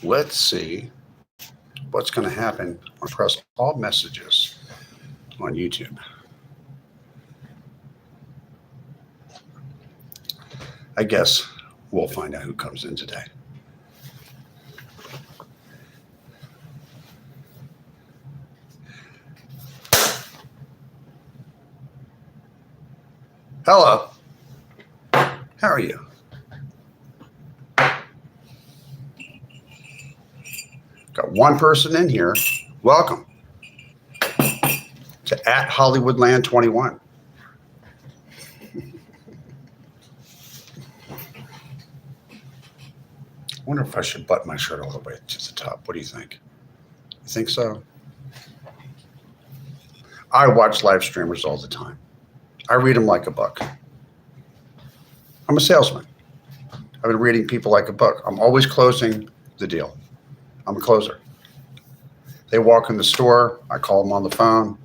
Let's see what's going to happen. I'll press all messages on YouTube. I guess we'll find out who comes in today. Hello. How are you? Got one person in here. Welcome to @Hollywoodland21. I wonder if I should button my shirt all the way to the top. What do you think? You think so? I watch live streamers all the time. I read them like a book. I'm a salesman. I've been reading people like a book. I'm always closing the deal. I'm a closer. They walk in the store. I call them on the phone.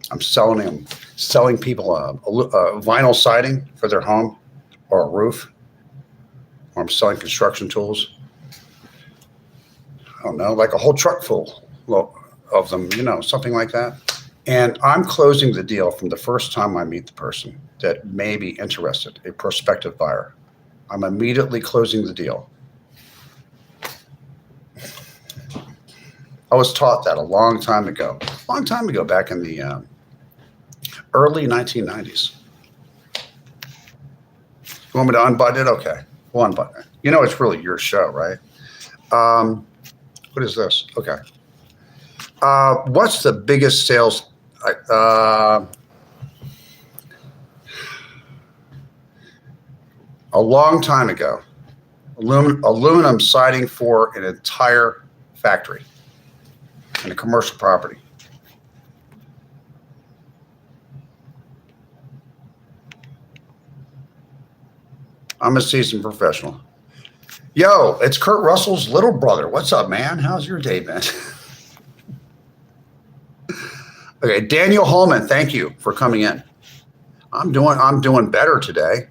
I'm selling people a vinyl siding for their home or a roof. Or I'm selling construction tools. I don't know, like a whole truck full of them, something like that. And I'm closing the deal from the first time I meet the person that may be interested, a prospective buyer. I'm immediately closing the deal. I was taught that a long time ago, back in the early 1990s. You want me to unbutton it? Okay, we'll unbutton it. It's really your show, right? What is this? Okay. What's the biggest sales? A long time ago, aluminum siding for an entire factory and a commercial property. I'm a seasoned professional. Yo, it's Kurt Russell's little brother. What's up, man? How's your day been? Okay, Daniel Holman, thank you for coming in. I'm doing better today.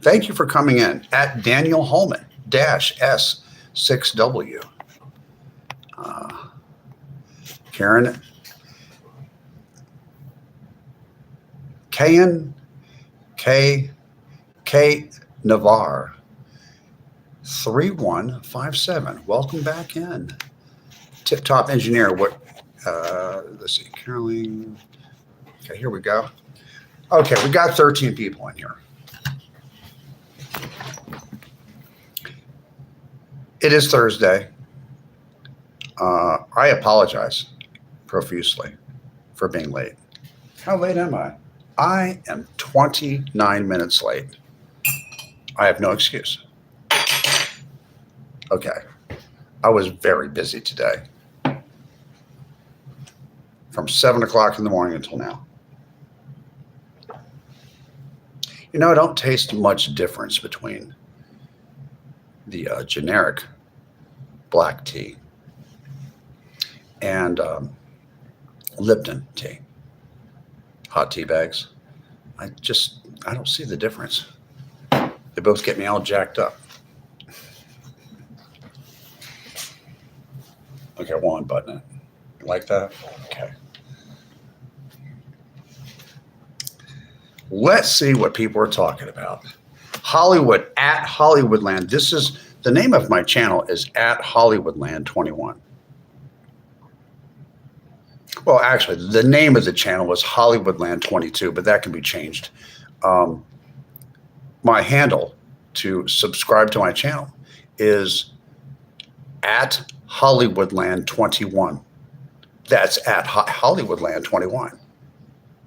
Thank you for coming in at Daniel Holman -S6W. Karen K Navarre 3157. Welcome back in. Tip Top Engineer. Let's see, Caroline. Okay, here we go. Okay, we got 13 people in here. It is Thursday. I apologize profusely for being late. How late am I? I am 29 minutes late. I have no excuse. Okay. I was very busy today. From 7 o'clock in the morning until now. I don't taste much difference between the generic black tea and Lipton tea, hot tea bags. I don't see the difference. They both get me all jacked up. Okay, we'll unbutton it. You like that? Okay. Let's see what people are talking about. Hollywood, @Hollywoodland. This is the name of my channel is @Hollywoodland21. Well, actually, the name of the channel was Hollywoodland22, but that can be changed. My handle to subscribe to my channel is @Hollywoodland21. That's @Hollywoodland21.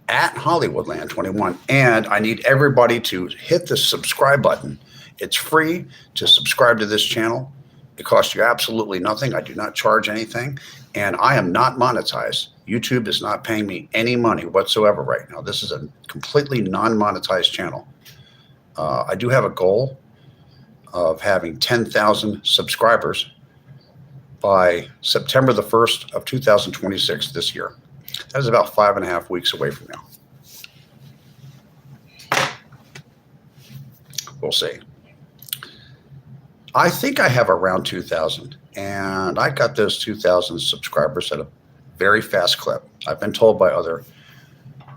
@Hollywoodland21. And I need everybody to hit the subscribe button. It's free to subscribe to this channel. It costs you absolutely nothing. I do not charge anything. And I am not monetized. YouTube is not paying me any money whatsoever right now. This is a completely non-monetized channel. I do have a goal of having 10,000 subscribers by September the 1st of 2026 this year. That is about 5.5 weeks away from now. We'll see. I think I have around 2,000, and I got those 2,000 subscribers at a very fast clip. I've been told by other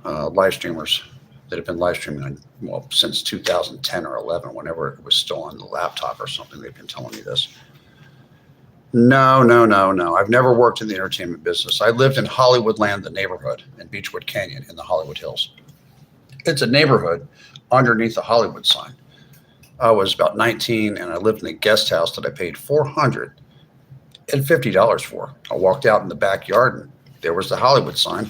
live streamers that have been live streaming since 2010 or 11, whenever it was still on the laptop or something. They've been telling me this. No. I've never worked in the entertainment business. I lived in Hollywoodland, the neighborhood, in Beechwood Canyon in the Hollywood Hills. It's a neighborhood underneath the Hollywood sign. I was about 19, and I lived in a guest house that I paid $450 for. I walked out in the backyard, and there was the Hollywood sign.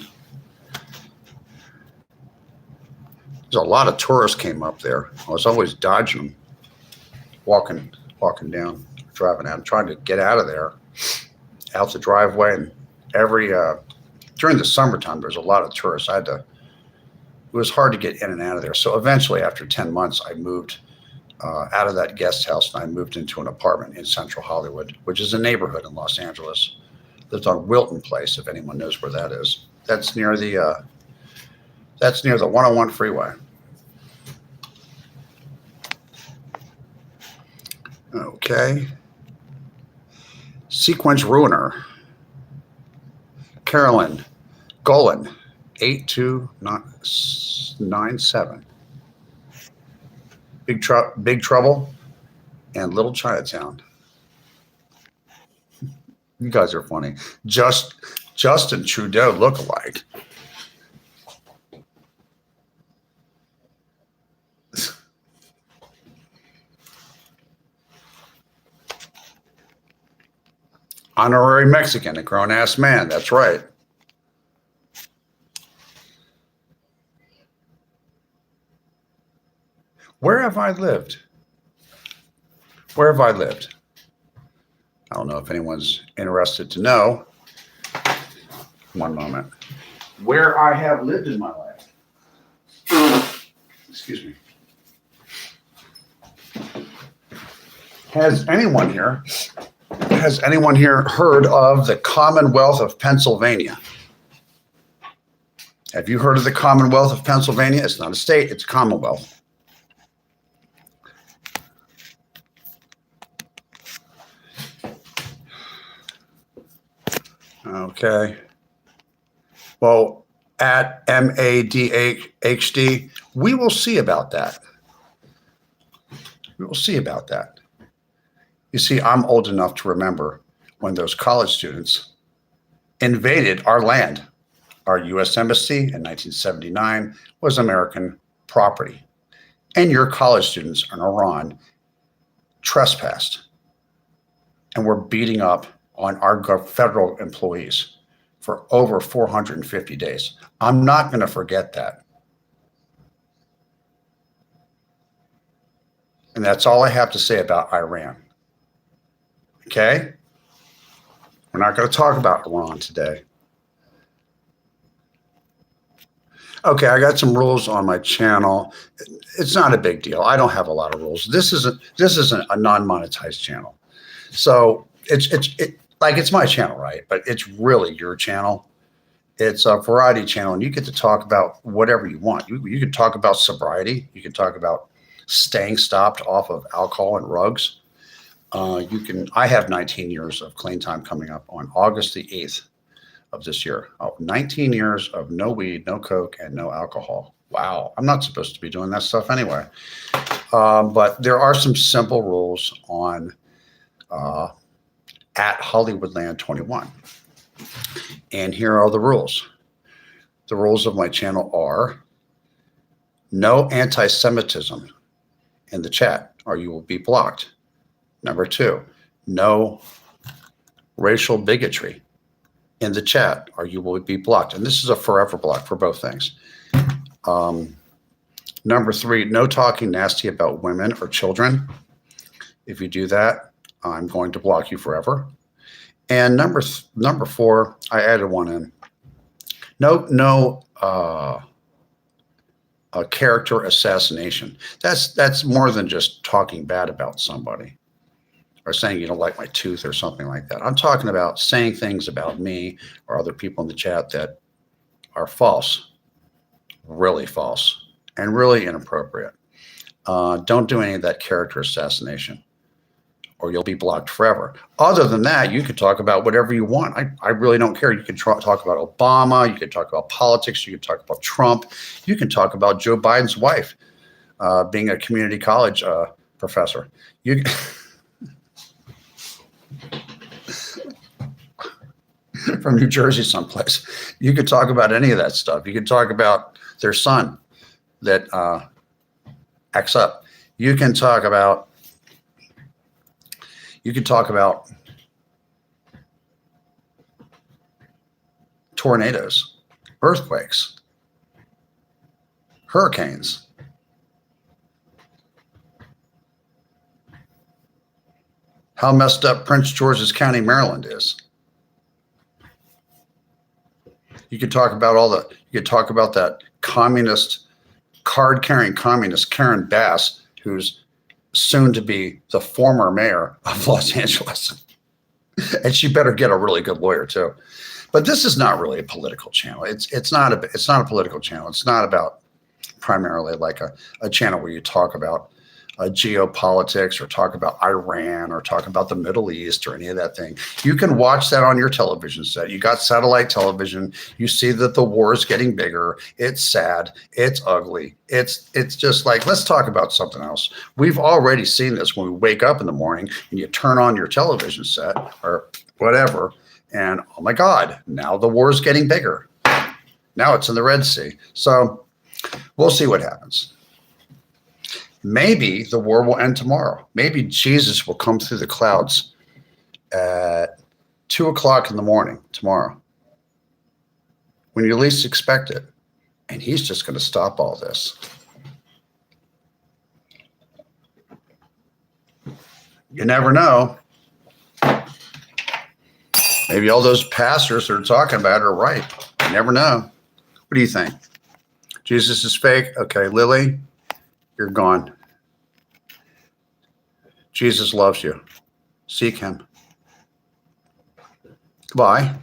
There's a lot of tourists came up there. I was always dodging them, walking down, driving out, trying to get out of there, out the driveway. And during the summertime, there's a lot of tourists. It was hard to get in and out of there. So eventually, after 10 months, I moved out of that guest house, and I moved into an apartment in Central Hollywood, which is a neighborhood in Los Angeles. Lived on Wilton Place, if anyone knows where that is. That's near the 101 freeway. Okay. Sequence Ruiner. Carolyn Golan, 8297. Big Trouble and Little Chinatown. You guys are funny. Justin Trudeau look-alike. Honorary Mexican, a grown-ass man. That's right. Where have I lived? Where have I lived? I don't know if anyone's interested to know. One moment. Where I have lived in my life. Excuse me. Has anyone here heard of the Commonwealth of Pennsylvania? Have you heard of the Commonwealth of Pennsylvania? It's not a state, it's a commonwealth. Okay. Well, at MADHD, we will see about that. We will see about that. You see, I'm old enough to remember when those college students invaded our land. Our U.S. Embassy in 1979 was American property. And your college students in Iran trespassed and were beating up on our federal employees for over 450 days. I'm not going to forget that. And that's all I have to say about Iran. Okay? We're not going to talk about Iran today. Okay, I got some rules on my channel. It's not a big deal. I don't have a lot of rules. This isn't a non-monetized channel. So it's my channel, right? But it's really your channel. It's a variety channel, and you get to talk about whatever you want. You can talk about sobriety. You can talk about staying stopped off of alcohol and drugs. I have 19 years of clean time coming up on August the 8th of this year. 19 years of no weed, no coke, and no alcohol. Wow. I'm not supposed to be doing that stuff anyway. But there are some simple rules on at Hollywoodland21. And here are the rules. The rules of my channel are no anti-Semitism in the chat or you will be blocked. Number 2, no racial bigotry in the chat or you will be blocked. And this is a forever block for both things. Number 3, no talking nasty about women or children. If you do that, I'm going to block you forever. And number 4, I added one in. No character assassination. That's more than just talking bad about somebody or saying you don't like my tooth or something like that. I'm talking about saying things about me or other people in the chat that are false, really false, and really inappropriate. Don't do any of that character assassination, or you'll be blocked forever. Other than that, you could talk about whatever you want. I really don't care. You can talk about Obama. You can talk about politics. You can talk about Trump. You can talk about Joe Biden's wife being a community college professor. You from New Jersey someplace. You could talk about any of that stuff. You could talk about their son that acts up. You can talk about tornadoes, earthquakes, hurricanes. How messed up Prince George's County, Maryland is. You could talk about that communist, card-carrying communist Karen Bass, who's soon to be the former mayor of Los Angeles. And she better get a really good lawyer too. But this is not really a political channel. It's not a political channel. It's not about primarily like a channel where you talk about geopolitics or talk about Iran or talk about the Middle East or any of that thing. You can watch that on your television set. You got satellite television. You see that the war is getting bigger. It's sad. It's ugly. It's just like, let's talk about something else. We've already seen this when we wake up in the morning and you turn on your television set or whatever, and oh my God, now the war is getting bigger. Now it's in the Red Sea. So we'll see what happens. Maybe the war will end tomorrow. Maybe Jesus will come through the clouds at 2 o'clock in the morning tomorrow, when you least expect it. And he's just going to stop all this. You never know. Maybe all those pastors that are talking about it are right. You never know. What do you think? Jesus is fake? Okay, Lily, you're gone. Jesus loves you. Seek him. Goodbye.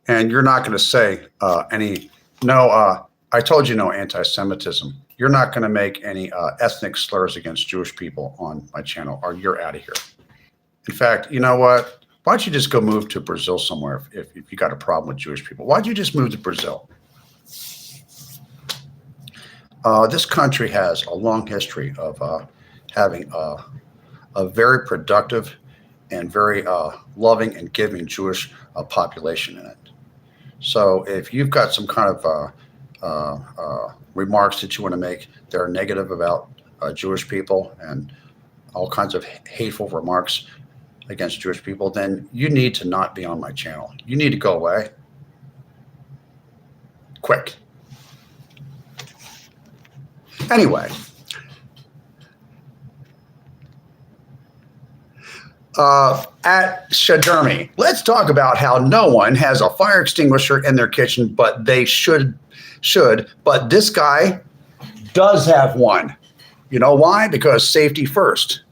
And you're not going to say I told you no anti-Semitism. You're not going to make any ethnic slurs against Jewish people on my channel, or you're out of here. In fact, you know what? Why don't you just go move to Brazil somewhere if you got a problem with Jewish people? Why don't you just move to Brazil? This country has a long history of having a very productive and very loving and giving Jewish population in it. So if you've got some kind of remarks that you want to make that are negative about Jewish people and all kinds of hateful remarks against Jewish people, then you need to not be on my channel. You need to go away. Quick. Anyway, at Shadermy, let's talk about how no one has a fire extinguisher in their kitchen, but they should. But this guy does have one. You know why? Because safety first.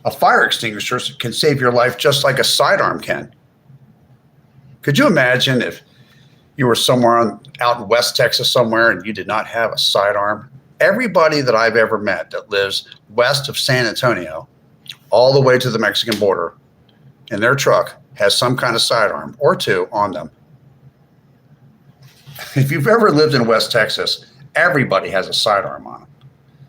A fire extinguisher can save your life just like a sidearm can. Could you imagine if you were somewhere out in West Texas somewhere and you did not have a sidearm? Everybody that I've ever met that lives west of San Antonio, all the way to the Mexican border, in their truck has some kind of sidearm or two on them. If you've ever lived in West Texas, everybody has a sidearm on them.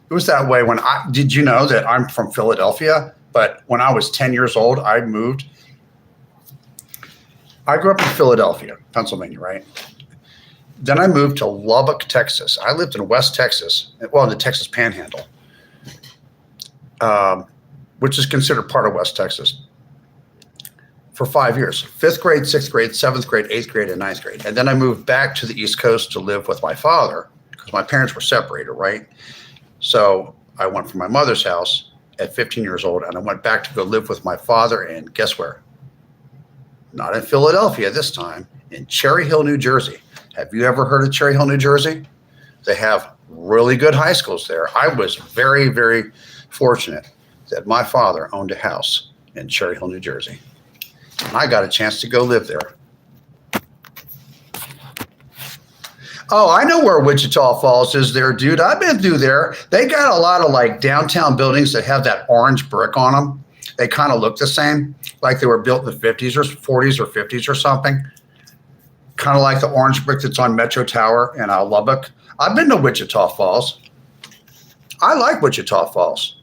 It was that way when did you know that I'm from Philadelphia? But when I was 10 years old, I moved. I grew up in Philadelphia, Pennsylvania, right? Then I moved to Lubbock, Texas. I lived in West Texas, well, in the Texas Panhandle, which is considered part of West Texas, for 5 years, 5th grade, 6th grade, 7th grade, 8th grade, and 9th grade. And then I moved back to the East Coast to live with my father because my parents were separated, right? So I went from my mother's house at 15 years old, and I went back to go live with my father, and guess where? Not in Philadelphia this time, in Cherry Hill, New Jersey. Have you ever heard of Cherry Hill, New Jersey? They have really good high schools there. I was very, very fortunate that my father owned a house in Cherry Hill, New Jersey. And I got a chance to go live there. Oh, I know where Wichita Falls is there, dude. I've been through there. They got a lot of like downtown buildings that have that orange brick on them. They kind of look the same, like they were built in the 50s or 40s or 50s or something. Kind of like the orange brick that's on Metro Tower in Lubbock. I've been to Wichita Falls. I like Wichita Falls.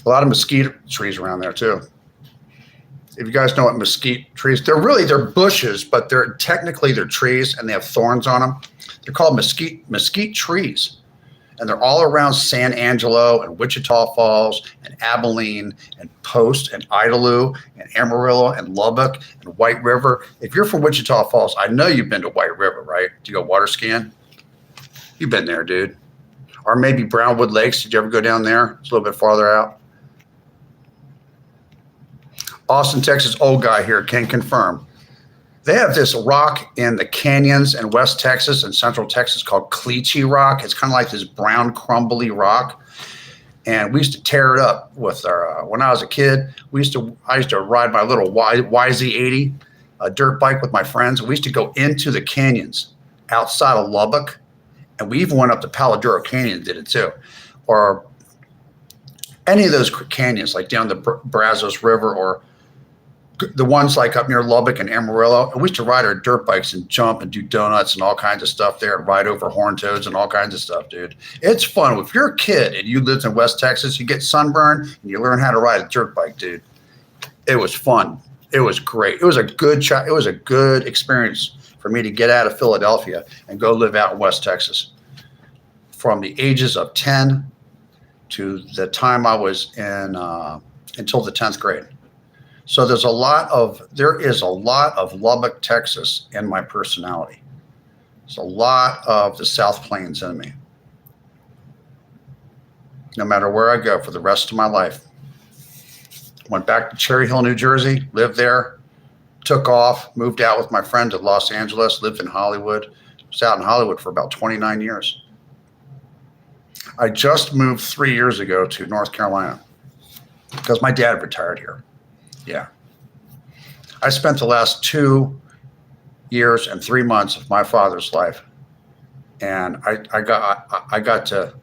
A lot of mesquite trees around there too. If you guys know what mesquite trees, they're bushes, but they're trees and they have thorns on them. They're called mesquite trees. And they're all around San Angelo and Wichita Falls and Abilene and Post and Idalou and Amarillo and Lubbock and White River. If you're from Wichita Falls, I know you've been to White River, right? Do you go water skiing? You've been there, dude. Or maybe Brownwood Lakes. Did you ever go down there? It's a little bit farther out. Austin, Texas, old guy here can confirm. They have this rock in the canyons in West Texas and Central Texas called Cleachy Rock. It's kind of like this brown, crumbly rock. And we used to tear it up with our, when I was a kid, I used to ride my little YZ80, a dirt bike with my friends. We used to go into the canyons outside of Lubbock. And we even went up to Paladuro Canyon and did it too. Or any of those canyons, like down the Brazos River or the ones like up near Lubbock and Amarillo. And we used to ride our dirt bikes and jump and do donuts and all kinds of stuff there and ride over horn toads and all kinds of stuff, dude. It's fun. If you're a kid and you lived in West Texas, you get sunburned and you learn how to ride a dirt bike, dude. It was fun. It was great. It was a good experience for me to get out of Philadelphia and go live out in West Texas. From the ages of 10 to the time I was in until the 10th grade. So there is a lot of Lubbock, Texas in my personality. There's a lot of the South Plains in me. No matter where I go for the rest of my life. Went back to Cherry Hill, New Jersey, lived there, took off, moved out with my friend to Los Angeles, lived in Hollywood. Was out in Hollywood for about 29 years. I just moved 3 years ago to North Carolina because my dad retired here. Yeah. I spent the last 2 years and 3 months of my father's life. And I got to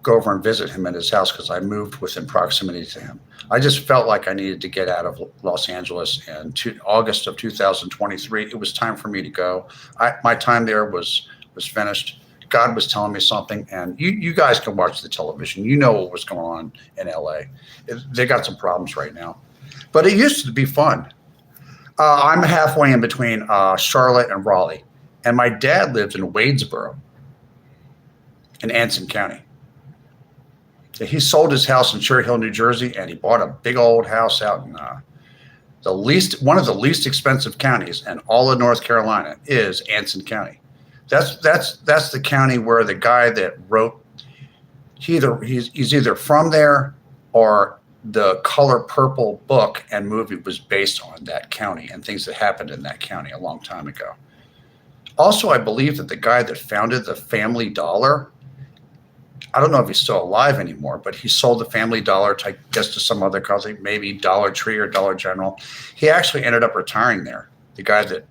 go over and visit him at his house because I moved within proximity to him. I just felt like I needed to get out of Los Angeles in August of 2023. It was time for me to go. My time there was finished. God was telling me something, and you guys can watch the television. You know what was going on in LA. They got some problems right now. But it used to be fun. I'm halfway in between Charlotte and Raleigh. And my dad lived in Wadesboro in Anson County. He sold his house in Cherry Hill, New Jersey, and he bought a big old house out in one of the least expensive counties in all of North Carolina is Anson County. That's the county where the guy that wrote, he's either from there or the Color Purple book and movie was based on that county and things that happened in that county a long time ago. Also, I believe that the guy that founded the Family Dollar, I don't know if he's still alive anymore, but he sold the Family Dollar, I guess, to some other company, maybe Dollar Tree or Dollar General. He actually ended up retiring there. The guy that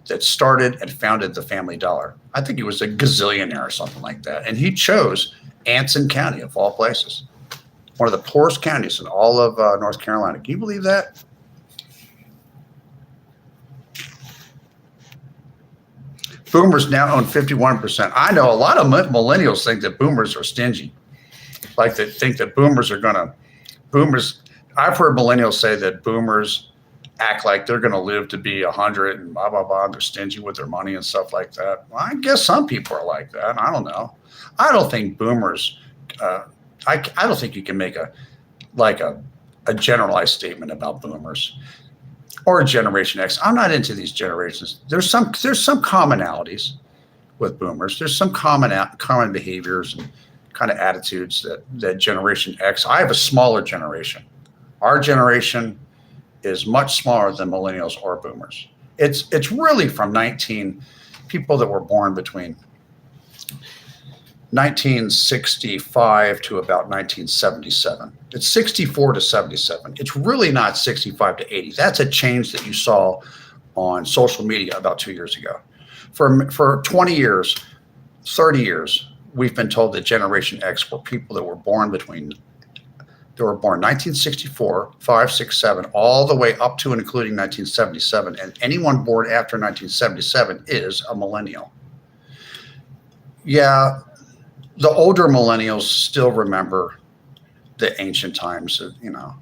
that started and founded the Family Dollar. I think he was a gazillionaire or something like that. And he chose Anson County, of all places. One of the poorest counties in all of North Carolina. Can you believe that? Boomers now own 51%. I know a lot of millennials think that boomers are stingy. Like they think that boomers. I've heard millennials say that boomers act like they're going to live to be 100 and blah, blah, blah. And they're stingy with their money and stuff like that. Well, I guess some people are like that. I don't know. I don't think boomers, I don't think you can make a generalized statement about boomers or Generation X. I'm not into these generations. There's some commonalities with boomers. There's some common behaviors and kind of attitudes that Generation X. I have a smaller generation. Our generation is much smaller than millennials or boomers. It's really from people that were born between 1965 to about 1977. It's 64 to 77. It's really not 65 to 80. That's a change that you saw on social media about 2 years ago. For 20 years, 30 years, we've been told that Generation X were people that were born 1964, 5, 6, 7, all the way up to and including 1977. And anyone born after 1977 is a millennial. Yeah, the older millennials still remember the ancient times, you know.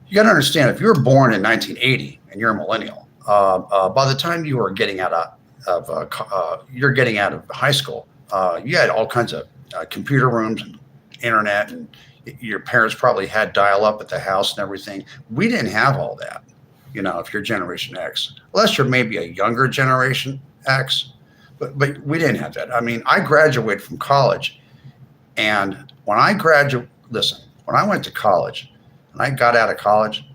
You got to understand, if you were born in 1980 and you're a millennial, by the time you were getting out of high school, you had all kinds of computer rooms and internet, and your parents probably had dial-up at the house and everything. We didn't have all that, you know, if you're Generation X, unless you're maybe a younger Generation X, but we didn't have that. I mean, I graduated from college, and when I went to college, and I got out of college,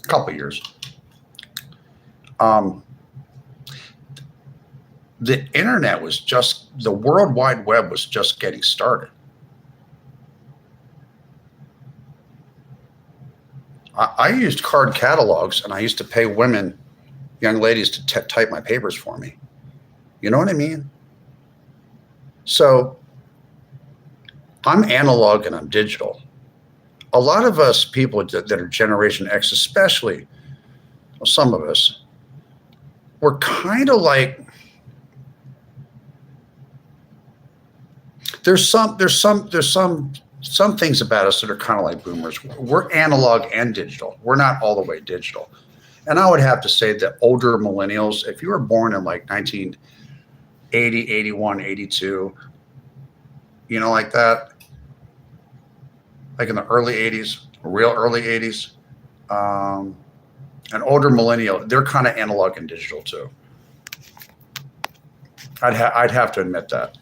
a couple years, the internet was the World Wide Web was just getting started. I used card catalogs, and I used to pay young ladies to type my papers for me. You know what I mean? So I'm analog and I'm digital. A lot of us people that are Generation X, especially, well, some of us, we're kind of like, there's some things about us that are kind of like boomers. We're analog and digital. We're not all the way digital. And I would have to say that older millennials, if you were born in like 1980, 81, 82, you know, like that, like in the early 80s, real early 80s, an older millennial, they're kind of analog and digital too. I'd have to admit that.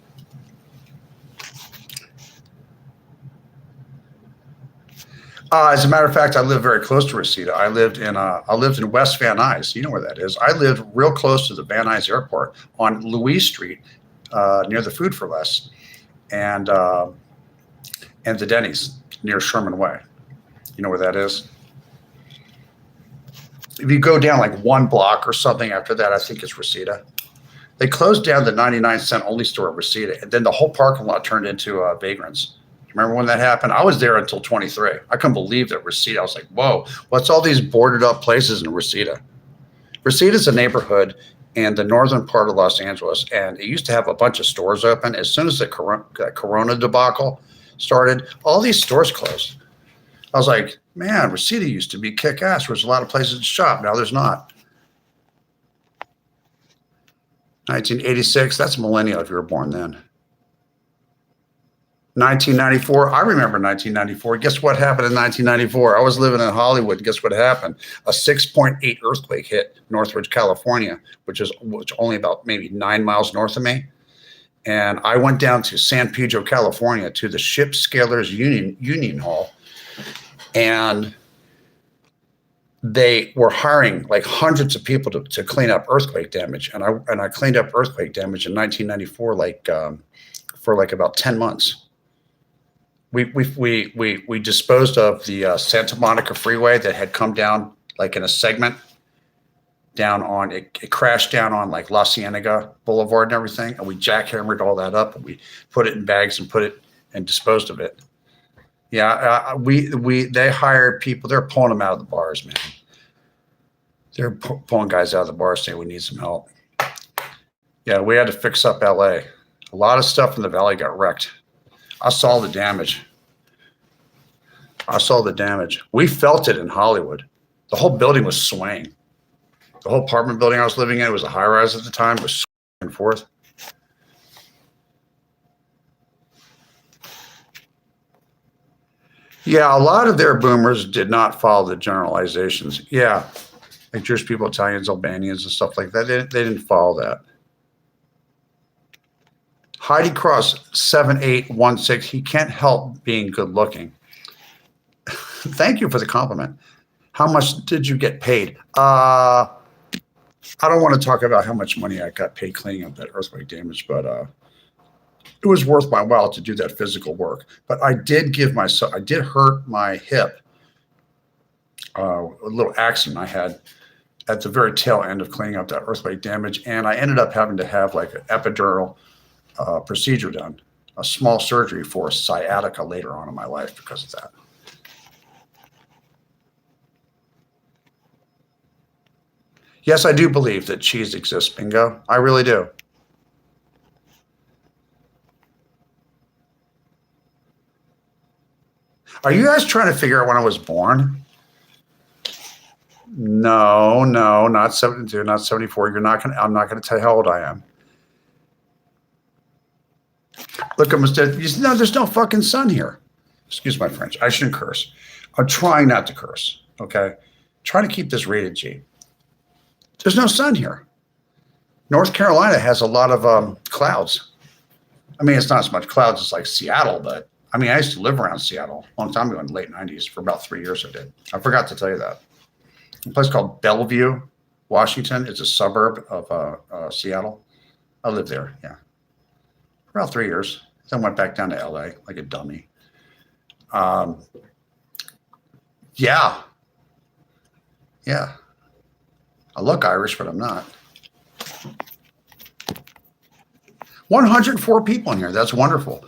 As a matter of fact, I live very close to Reseda. I lived in West Van Nuys. You know where that is. I lived real close to the Van Nuys Airport on Louise Street, near the Food for Less, and the Denny's near Sherman Way. You know where that is? If you go down like one block or something after that, I think it's Reseda. They closed down the 99-cent only store at Reseda, and then the whole parking lot turned into Vagrants. Remember when that happened? I was there until 23. I couldn't believe that Reseda. I was like, whoa, what's all these boarded up places in Reseda? Reseda is a neighborhood in the northern part of Los Angeles, and it used to have a bunch of stores open. As soon as the Corona debacle started, all these stores closed. I was like, man, Reseda used to be kick-ass. There was a lot of places to shop. Now there's not. 1986, that's millennial if you were born then. 1994, I remember 1994. Guess what happened in 1994? I was living in Hollywood. Guess what happened? A 6.8 earthquake hit Northridge, California, which only about maybe 9 miles north of me. And I went down to San Pedro, California, to the Ship Scalers Union Hall, and they were hiring like hundreds of people to clean up earthquake damage. And I cleaned up earthquake damage in 1994, for like about 10 months. We disposed of the Santa Monica freeway that had come down like in a segment down on it crashed down on like La Cienega Boulevard and everything, and we jackhammered all that up and we put it in bags and disposed of it. Yeah, they hired people. They're pulling them out of the bars, man. They're pulling guys out of the bars saying we need some help. Yeah, we had to fix up LA. A lot of stuff in the valley got wrecked. I saw the damage. We felt it in Hollywood. The whole building was swaying. The whole apartment building I was living in, it was a high-rise at the time, was swaying back and forth. Yeah, a lot of their boomers did not follow the generalizations. Yeah, like Jewish people, Italians, Albanians, and stuff like that. They didn't follow that. Heidi Cross 7816. He can't help being good looking. Thank you for the compliment. How much did you get paid? I don't want to talk about how much money I got paid cleaning up that earthquake damage, but it was worth my while to do that physical work. But I did hurt my hip. A little accident I had, at the very tail end of cleaning up that earthquake damage, and I ended up having to have like an epidural procedure done, a small surgery for sciatica later on in my life because of that. Yes, I do believe that cheese exists, Bingo. I really do. Are you guys trying to figure out when I was born? No, not 72, not 74. I'm not gonna tell you how old I am. Look, there's no fucking sun here. Excuse my French. I shouldn't curse. I'm trying not to curse. Okay, trying to keep this rated G. There's no sun here. North Carolina has a lot of clouds. I mean, it's not as much clouds as like Seattle, but I mean, I used to live around Seattle a long time ago in the late 90s. For about 3 years I did. I forgot to tell you that. A place called Bellevue, Washington. It's a suburb of Seattle. I lived there, yeah. For about 3 years. Then went back down to LA like a dummy. Yeah. I look Irish, but I'm not. 104 people in here. That's wonderful.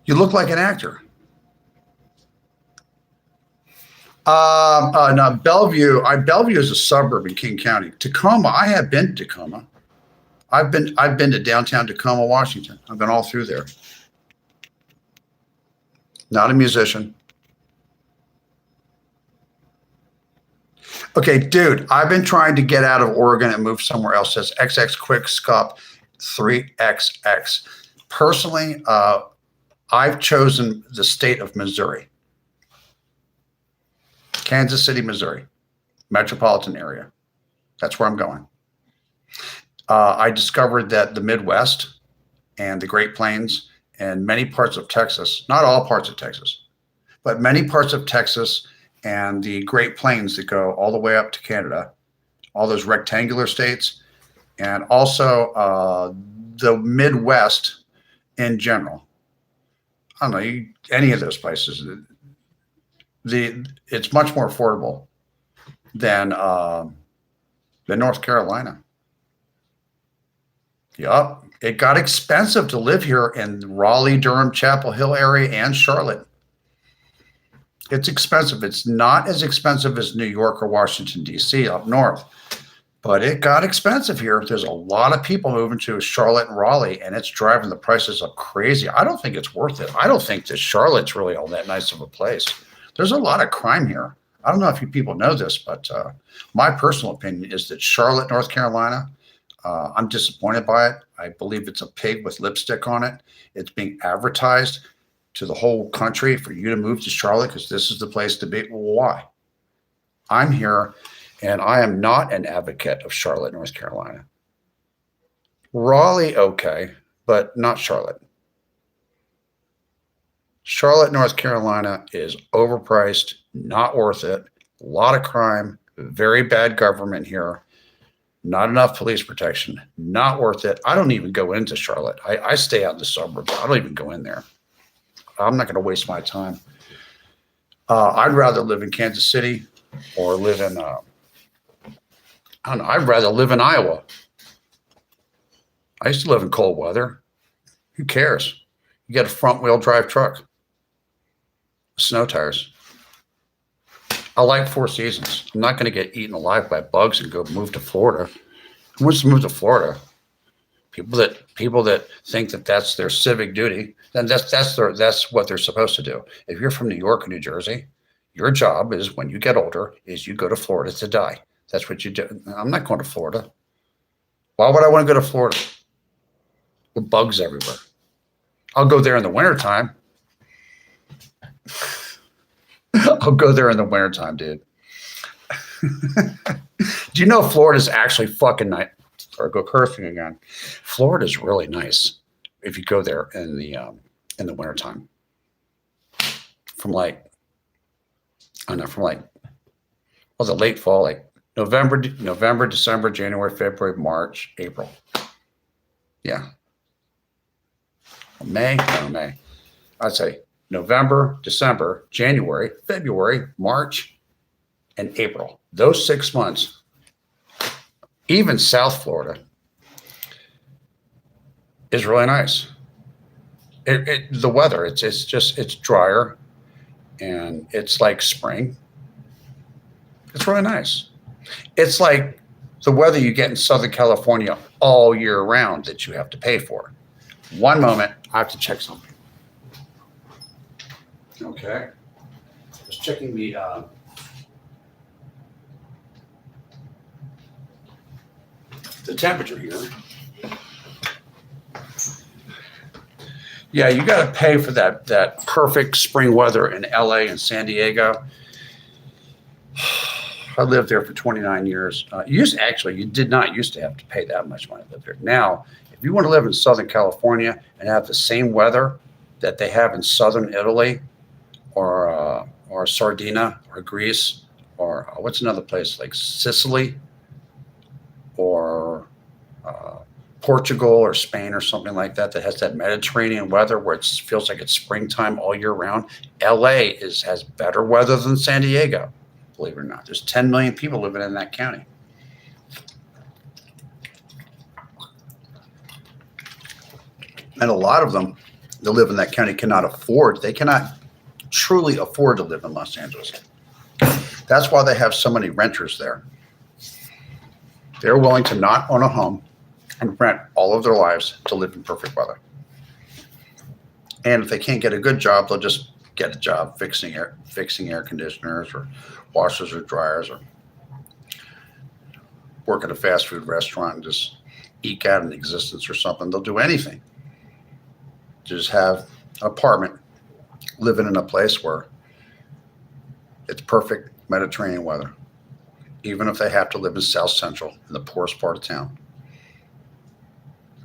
You look like an actor. No, Bellevue. Bellevue is a suburb in King County. Tacoma. I have been to Tacoma. I've been to downtown Tacoma, Washington. I've been all through there. Not a musician. Okay, dude, I've been trying to get out of Oregon and move somewhere else. It says XX Quick Scup 3XX. Personally, I've chosen the state of Missouri. Kansas City, Missouri, metropolitan area. That's where I'm going. I discovered that the Midwest and the Great Plains and many parts of Texas, not all parts of Texas, but many parts of Texas and the Great Plains that go all the way up to Canada, all those rectangular states, and also the Midwest in general. I don't know, any of those places. It's much more affordable than North Carolina. Yup. It got expensive to live here in Raleigh, Durham, Chapel Hill area and Charlotte. It's expensive. It's not as expensive as New York or Washington, D.C. up north, but it got expensive here. There's a lot of people moving to Charlotte and Raleigh, and it's driving the prices up crazy. I don't think it's worth it. I don't think that Charlotte's really all that nice of a place. There's a lot of crime here. I don't know if you people know this, but my personal opinion is that Charlotte, North Carolina, I'm disappointed by it. I believe it's a pig with lipstick on it. It's being advertised to the whole country for you to move to Charlotte because this is the place to be. Well, why? I'm here, and I am not an advocate of Charlotte, North Carolina. Raleigh, okay, but not Charlotte. Charlotte, North Carolina is overpriced, not worth it. A lot of crime, very bad government here. Not enough police protection, not worth it. I don't even go into Charlotte. I stay out in the suburbs. I don't even go in there. I'm not going to waste my time. I'd rather live in Kansas City or live in, I don't know, I'd rather live in Iowa. I used to live in cold weather. Who cares? You get a front wheel drive truck, snow tires. I like Four Seasons. I'm not going to get eaten alive by bugs and go move to Florida. Who wants to move to Florida? People that think that that's their civic duty, then that's what they're supposed to do. If you're from New York or New Jersey, your job is when you get older is you go to Florida to die. That's what you do. I'm not going to Florida. Why would I want to go to Florida? With bugs everywhere. I'll go there in the wintertime. I'll go there in the wintertime, dude. Do you know Florida's actually fucking nice? Or go cursing again. Florida's really nice if you go there in the wintertime. From like, I don't know, the late fall, like November, December, January, February, March, April. Yeah. May. I'd say November, December, January, February, March, and April. Those 6 months, even South Florida, is really nice. The weather, it's drier, and it's like spring. It's really nice. It's like the weather you get in Southern California all year round that you have to pay for. One moment, I have to check something. Okay. Just checking the temperature here. Yeah, you got to pay for that perfect spring weather in LA and San Diego. I lived there for 29 years. You did not used to have to pay that much when I lived there. Now, if you want to live in Southern California and have the same weather that they have in Southern Italy or Sardinia or Greece or what's another place like Sicily or Portugal or Spain or something like that has that Mediterranean weather where it feels like it's springtime all year round. LA has better weather than San Diego, believe it or not. There's 10 million people living in that county. And a lot of them that live in that county they cannot truly afford to live in Los Angeles. That's why they have so many renters there. They're willing to not own a home and rent all of their lives to live in perfect weather. And if they can't get a good job, they'll just get a job fixing air conditioners or washers or dryers, or work at a fast food restaurant and just eke out an existence or something. They'll do anything to just have an apartment, living in a place where it's perfect Mediterranean weather, even if they have to live in South Central, in the poorest part of town.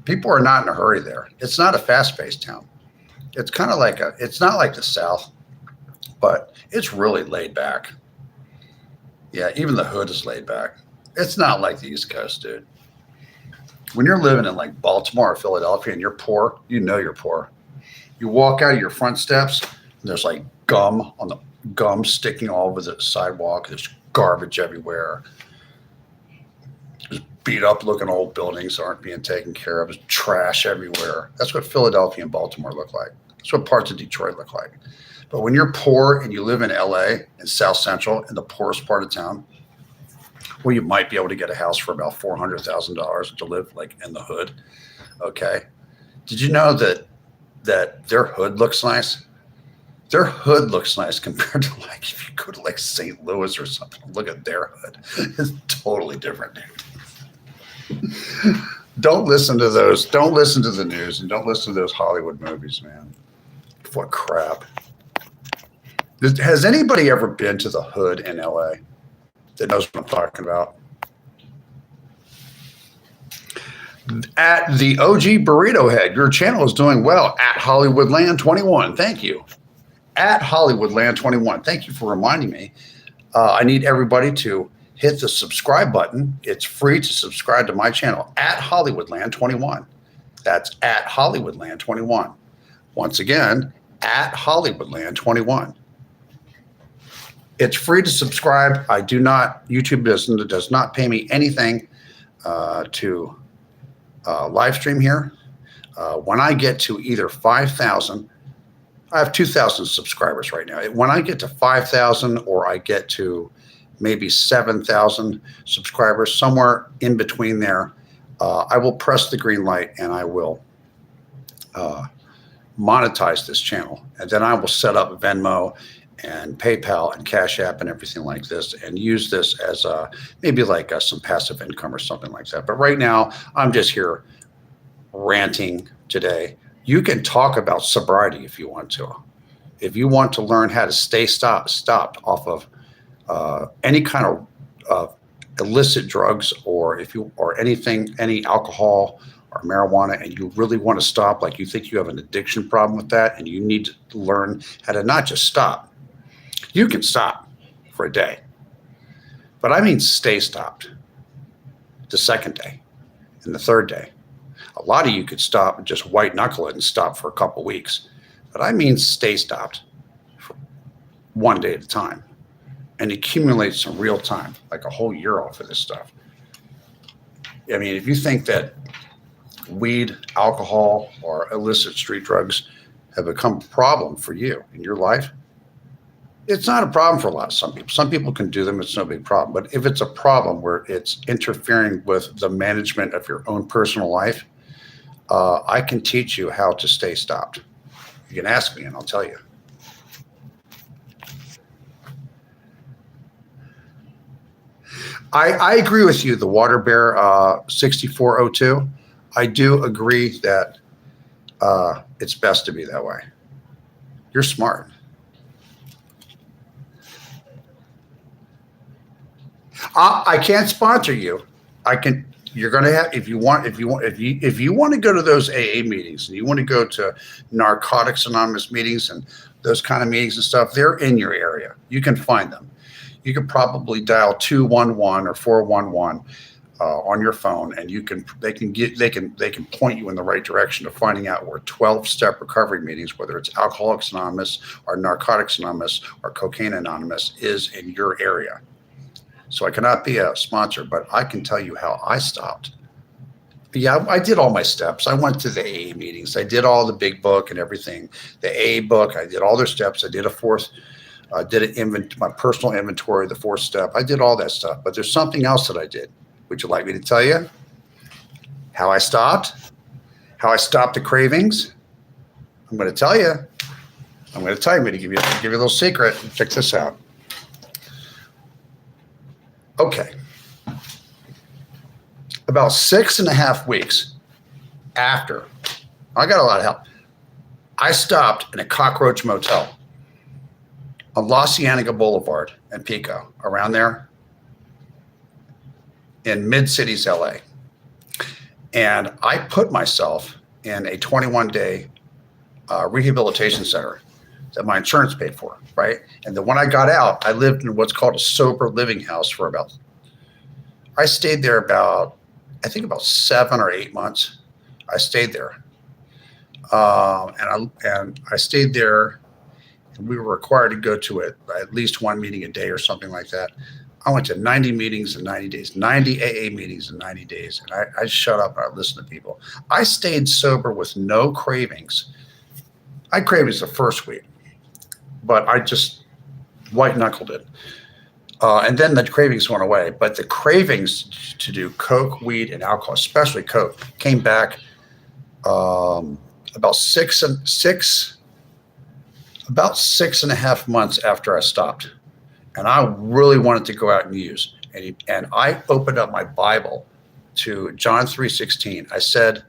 People are not in a hurry there. It's not a fast-paced town. It's kind of like it's not like the South, but it's really laid back. Yeah, even the hood is laid back. It's not like the East Coast, dude. When you're living in like Baltimore or Philadelphia and you're poor, you know you're poor. You walk out of your front steps and there's like gum sticking all over the sidewalk. There's garbage everywhere. Beat up looking old buildings aren't being taken care of. There's trash everywhere. That's what Philadelphia and Baltimore look like. That's what parts of Detroit look like. But when you're poor and you live in LA and South Central in the poorest part of town, where you might be able to get a house for about $400,000 to live like in the hood. Okay. Did you know that their hood looks nice? Their hood looks nice compared to like if you go to like St. Louis or something. Look at their hood. It's totally different, dude. Don't listen to those. Don't listen to the news and don't listen to those Hollywood movies, man. What crap. Has anybody ever been to the hood in LA that knows what I'm talking about? At the OG Burrito Head, your channel is doing well. At Hollywoodland21, thank you. At Hollywoodland21, thank you for reminding me. I need everybody to hit the subscribe button. It's free to subscribe to my channel at Hollywoodland21. That's at Hollywoodland21. Once again, at Hollywoodland21. It's free to subscribe. YouTube does not pay me anything to live stream here. When I get to either 5,000, I have 2,000 subscribers right now. When I get to 5,000 or I get to maybe 7,000 subscribers, somewhere in between there, I will press the green light and I will monetize this channel. And then I will set up Venmo and PayPal and Cash App and everything like this and use this as maybe like some passive income or something like that. But right now, I'm just here ranting today. You can talk about sobriety if you want to. If you want to learn how to stay stopped off of any kind of illicit drugs, or any alcohol or marijuana, and you really want to stop, like you think you have an addiction problem with that, and you need to learn how to not just stop. You can stop for a day, but I mean stay stopped the second day and the third day. A lot of you could stop and just white knuckle it and stop for a couple weeks, but I mean stay stopped for one day at a time. and accumulate some real time, like a whole year off of this stuff. I mean, if you think that weed, alcohol, or illicit street drugs have become a problem for you in your life, it's not a problem for a lot of some people. Some people can do them, it's no big problem. But if it's a problem where it's interfering with the management of your own personal life, I can teach you how to stay stopped. You can ask me and I'll tell you. I agree with you, the Water Bear 6402. I do agree that it's best to be that way. You're smart. I can't sponsor you. I can. You're going to have, if you want to go to those AA meetings and you want to go to Narcotics Anonymous meetings and those kind of meetings and stuff, they're in your area. You can find them. You can probably dial 211 or 411 on your phone, and they can point you in the right direction to finding out where 12-step recovery meetings, whether it's Alcoholics Anonymous or Narcotics Anonymous or Cocaine Anonymous, is in your area. So I cannot be a sponsor, but I can tell you how I stopped. Yeah, I did all my steps. I went to the AA meetings. I did all the big book and everything. The AA book, I did all their steps. I did a fourth. I did my personal inventory, the fourth step. I did all that stuff. But there's something else that I did. Would you like me to tell you how I stopped? How I stopped the cravings? I'm going to tell you. I'm going to give you a little secret. Check this out. Okay. About 6.5 weeks after, I got a lot of help. I stopped in a cockroach motel on La Cienega Boulevard in Pico, around there in mid-cities LA. And I put myself in a 21-day rehabilitation center that my insurance paid for, right? And then when I got out, I lived in what's called a sober living house for I stayed there about 7 or 8 months. I stayed there. And I stayed there, and we were required to go to at least one meeting a day or something like that. I went to 90 meetings in 90 days, 90 AA meetings in 90 days. And I shut up and I listened to people. I stayed sober with no cravings. I had cravings the first week, but I just white knuckled it. And then the cravings went away. But the cravings to do coke, weed, and alcohol, especially coke, came back about 6.5 months after I stopped. And I really wanted to go out and use. And I opened up my Bible to John 3:16. I said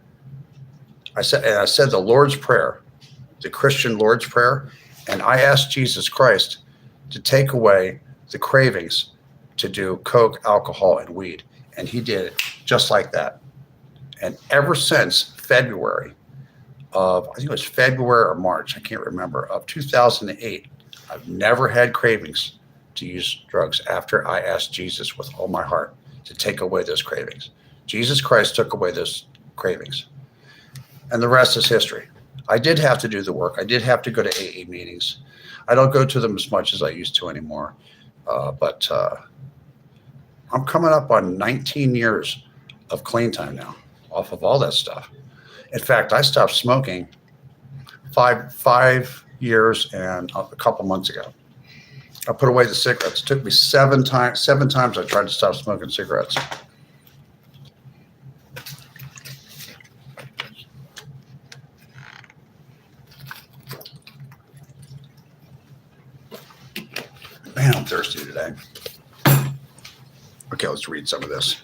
the Lord's Prayer, the Christian Lord's Prayer, and I asked Jesus Christ to take away the cravings to do coke, alcohol, and weed. And he did it just like that. And ever since February of, I think it was February or March, I can't remember, of 2008, I've never had cravings to use drugs after I asked Jesus with all my heart to take away those cravings. Jesus Christ took away those cravings. And the rest is history. I did have to do the work. I did have to go to AA meetings. I don't go to them as much as I used to anymore. But I'm coming up on 19 years of clean time now off of all that stuff. In fact, I stopped smoking five years and a couple months ago. I put away the cigarettes. It took me 7 times. 7 times I tried to stop smoking cigarettes. Man, I'm thirsty today. Okay, let's read some of this.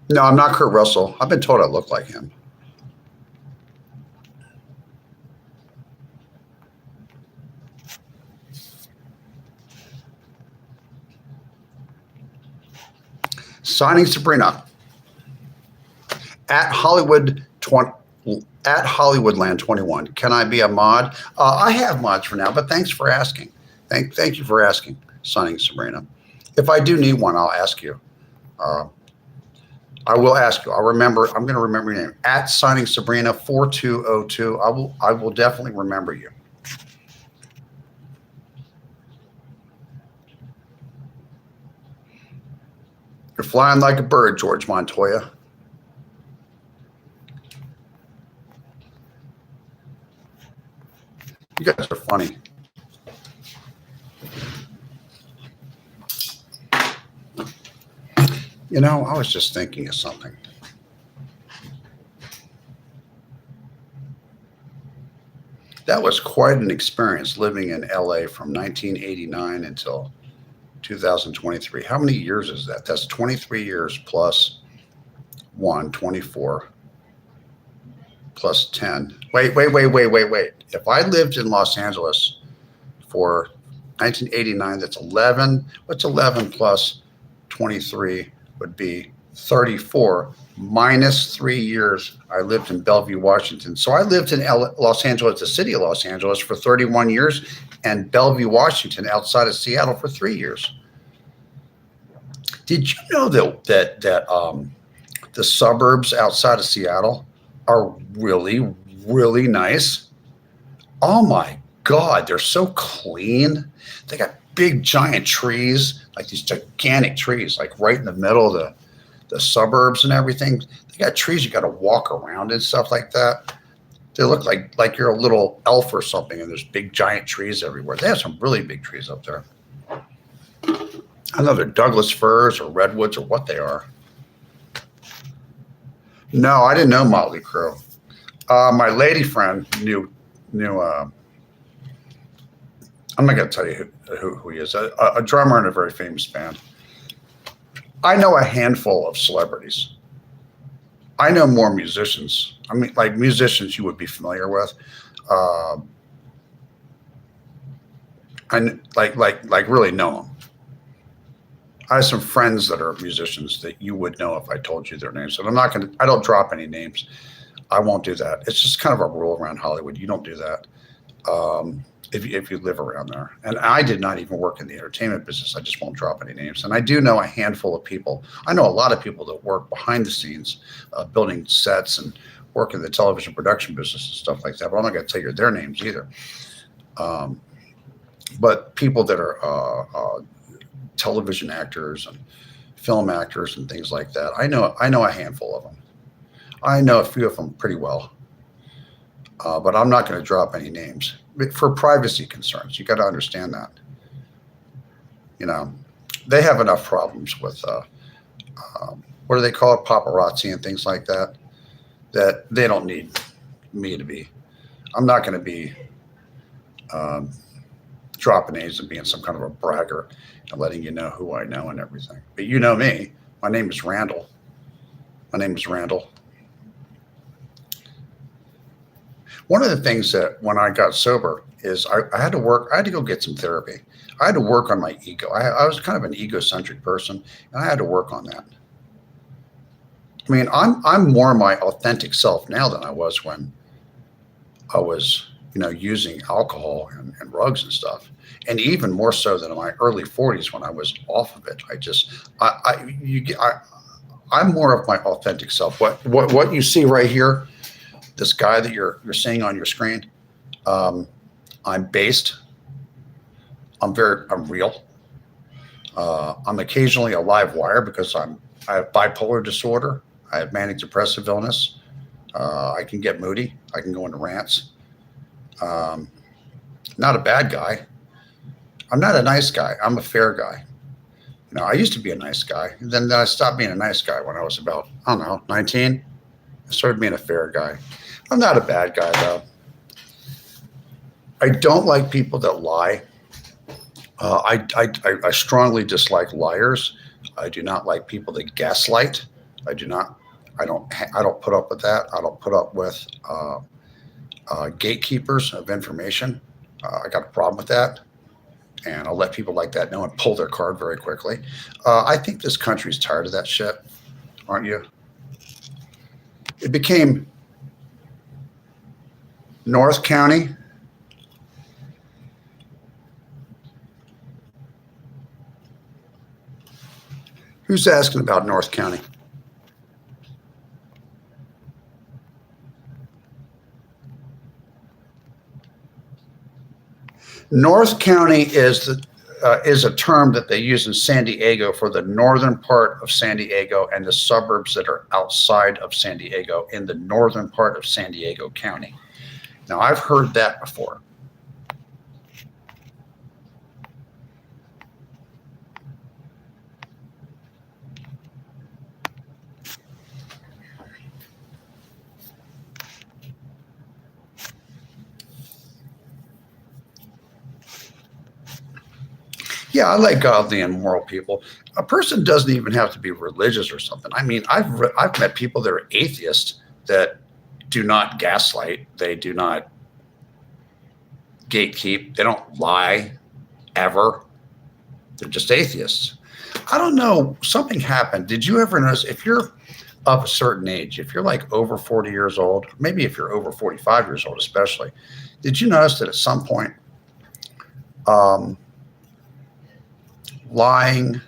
No, I'm not Kurt Russell. I've been told I look like him. Signing Sabrina at Hollywoodland22. Can I be a mod? I have mods for now, but thanks for asking. Thank you for asking, Signing Sabrina. If I do need one, I'll ask you. I will ask you. I'm going to remember your name. At Signing Sabrina 4202. I will definitely remember you. You're flying like a bird, George Montoya. You guys are funny. You know, I was just thinking of something. That was quite an experience living in LA from 1989 until 2023. How many years is that? That's 23 years plus 24 plus 10. Wait. If I lived in Los Angeles for 1989, that's 11. What's 11 plus 23 would be 34 minus 3 years. I lived in Bellevue, Washington. So I lived in Los Angeles, the city of Los Angeles, for 31 years, and Bellevue, Washington, outside of Seattle, for 3 years. Did you know that the suburbs outside of Seattle are really, really nice? Oh my God, they're so clean. They got big giant trees, like these gigantic trees, like right in the middle of the suburbs and everything. They got trees you got to walk around and stuff like that. They look like you're a little elf or something, and there's big giant trees everywhere. They have some really big trees up there. I don't know if they're Douglas firs or redwoods or what they are. No, I didn't know Motley Crue. My lady friend knew. I'm not going to tell you who he is. A drummer in a very famous band. I know a handful of celebrities. I know more musicians. I mean, like musicians you would be familiar with. And like really know them. I have some friends that are musicians that you would know if I told you their names. And I don't drop any names. I won't do that. It's just kind of a rule around Hollywood. You don't do that if you live around there. And I did not even work in the entertainment business. I just won't drop any names. And I do know a handful of people. I know a lot of people that work behind the scenes, building sets and work in the television production business and stuff like that. But I'm not going to tell you their names either. But people that are television actors and film actors and things like that. I know a handful of them. I know a few of them pretty well, but I'm not going to drop any names for privacy concerns. You got to understand that. You know, they have enough problems with what do they call it, paparazzi and things like that, that they don't need me to be. I'm not going to be dropping names and being some kind of a bragger and letting you know who I know and everything. But you know me. My name is Randall. One of the things that when I got sober is I had to work. I had to go get some therapy. I had to work on my ego. I was kind of an egocentric person, and I had to work on that. I mean, I'm more my authentic self now than I was when I was, using alcohol and drugs and stuff, and even more so than in my early 40s when I was off of it. I'm more of my authentic self. What you see right here, this guy that you're seeing on your screen, I'm based. I'm real. I'm occasionally a live wire because I have bipolar disorder. I have manic depressive illness. I can get moody. I can go into rants. Not a bad guy. I'm not a nice guy. I'm a fair guy. I used to be a nice guy. Then I stopped being a nice guy when I was about, 19. I started being a fair guy. I'm not a bad guy, though. I don't like people that lie. I strongly dislike liars. I do not like people that gaslight. I don't put up with that. I don't put up with gatekeepers of information. I got a problem with that. And I'll let people like that know and pull their card very quickly. I think this country's tired of that shit, aren't you? It became North County. Who's asking about North County? North County is a term that they use in San Diego for the northern part of San Diego and the suburbs that are outside of San Diego in the northern part of San Diego County. Now, I've heard that before. Yeah, I like godly and moral people. A person doesn't even have to be religious or something. I mean, I've met people that are atheists that do not gaslight. They do not gatekeep. They don't lie ever. They're just atheists. I don't know. Something happened. Did you ever notice if you're of a certain age, if you're like over 40 years old, maybe if you're over 45 years old, especially, did you notice that at some point, lying,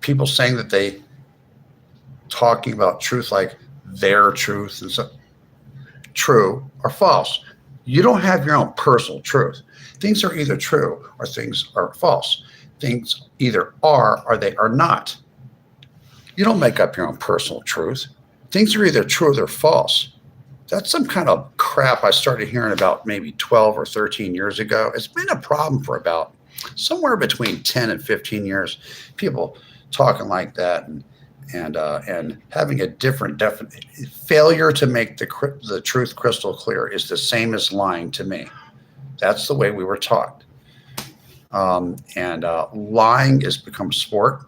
people saying that they talking about truth like their truth and so true or false. You don't have your own personal truth. Things are either true or things are false. Things either are or they are not. You don't make up your own personal truth. Things are either true or they're false. That's some kind of crap I started hearing about maybe 12 or 13 years ago. It's been a problem for about somewhere between 10 and 15 years. People talking like that and having a different failure to make the truth crystal clear is the same as lying to me. That's the way we were taught. Lying has become sport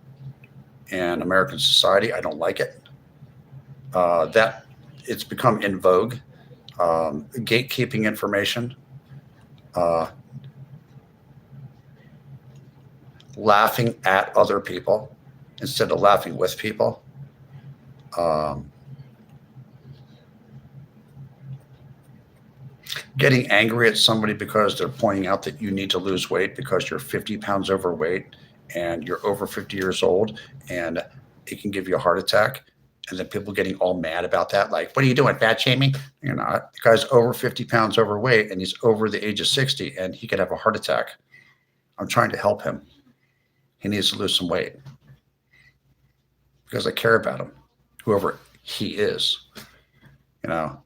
in American society. I don't like it. That it's become in vogue. Gatekeeping information. Laughing at other people instead of laughing with people. Getting angry at somebody because they're pointing out that you need to lose weight because you're 50 pounds overweight and you're over 50 years old and it can give you a heart attack. And then people getting all mad about that. Like, what are you doing? Fat shaming? You're not. The guy's over 50 pounds overweight and he's over the age of 60 and he could have a heart attack. I'm trying to help him. He needs to lose some weight because I care about him, whoever he is. You know,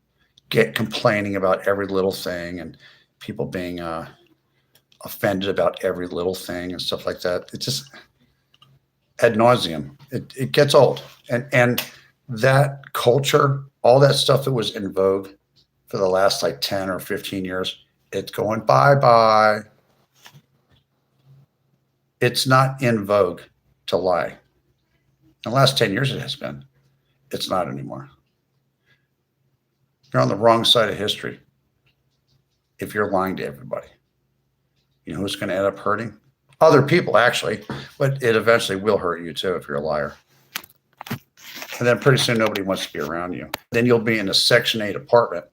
get complaining about every little thing and people being offended about every little thing and stuff like that. It's just ad nauseum. It gets old. And that culture, all that stuff that was in vogue for the last like 10 or 15 years, it's going bye-bye. It's not in vogue to lie. In the last 10 years it has been. It's not anymore. You're on the wrong side of history if you're lying to everybody. You know who's going to end up hurting? Other people, actually, but it eventually will hurt you too if you're a liar. And then pretty soon nobody wants to be around you. Then you'll be in a Section 8 apartment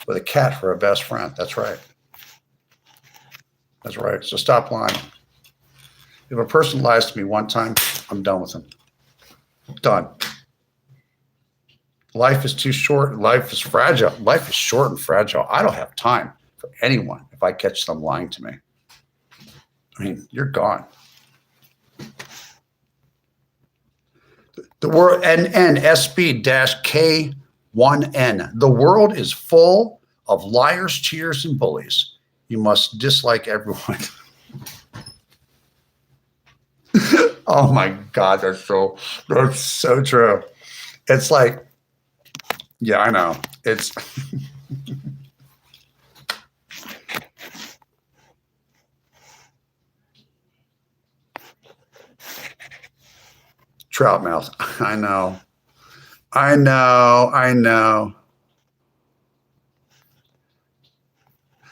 with a cat for a best friend. That's right. That's right. So stop lying. If a person lies to me one time, I'm done with them. Done. Life is too short. Life is fragile. Life is short and fragile. I don't have time for anyone if I catch them lying to me. I mean, you're gone. The world, NSB-K1N. The world is full of liars, cheaters, and bullies. You must dislike everyone. Oh my God, that's so true. It's like, yeah, I know. It's trout mouth. I know.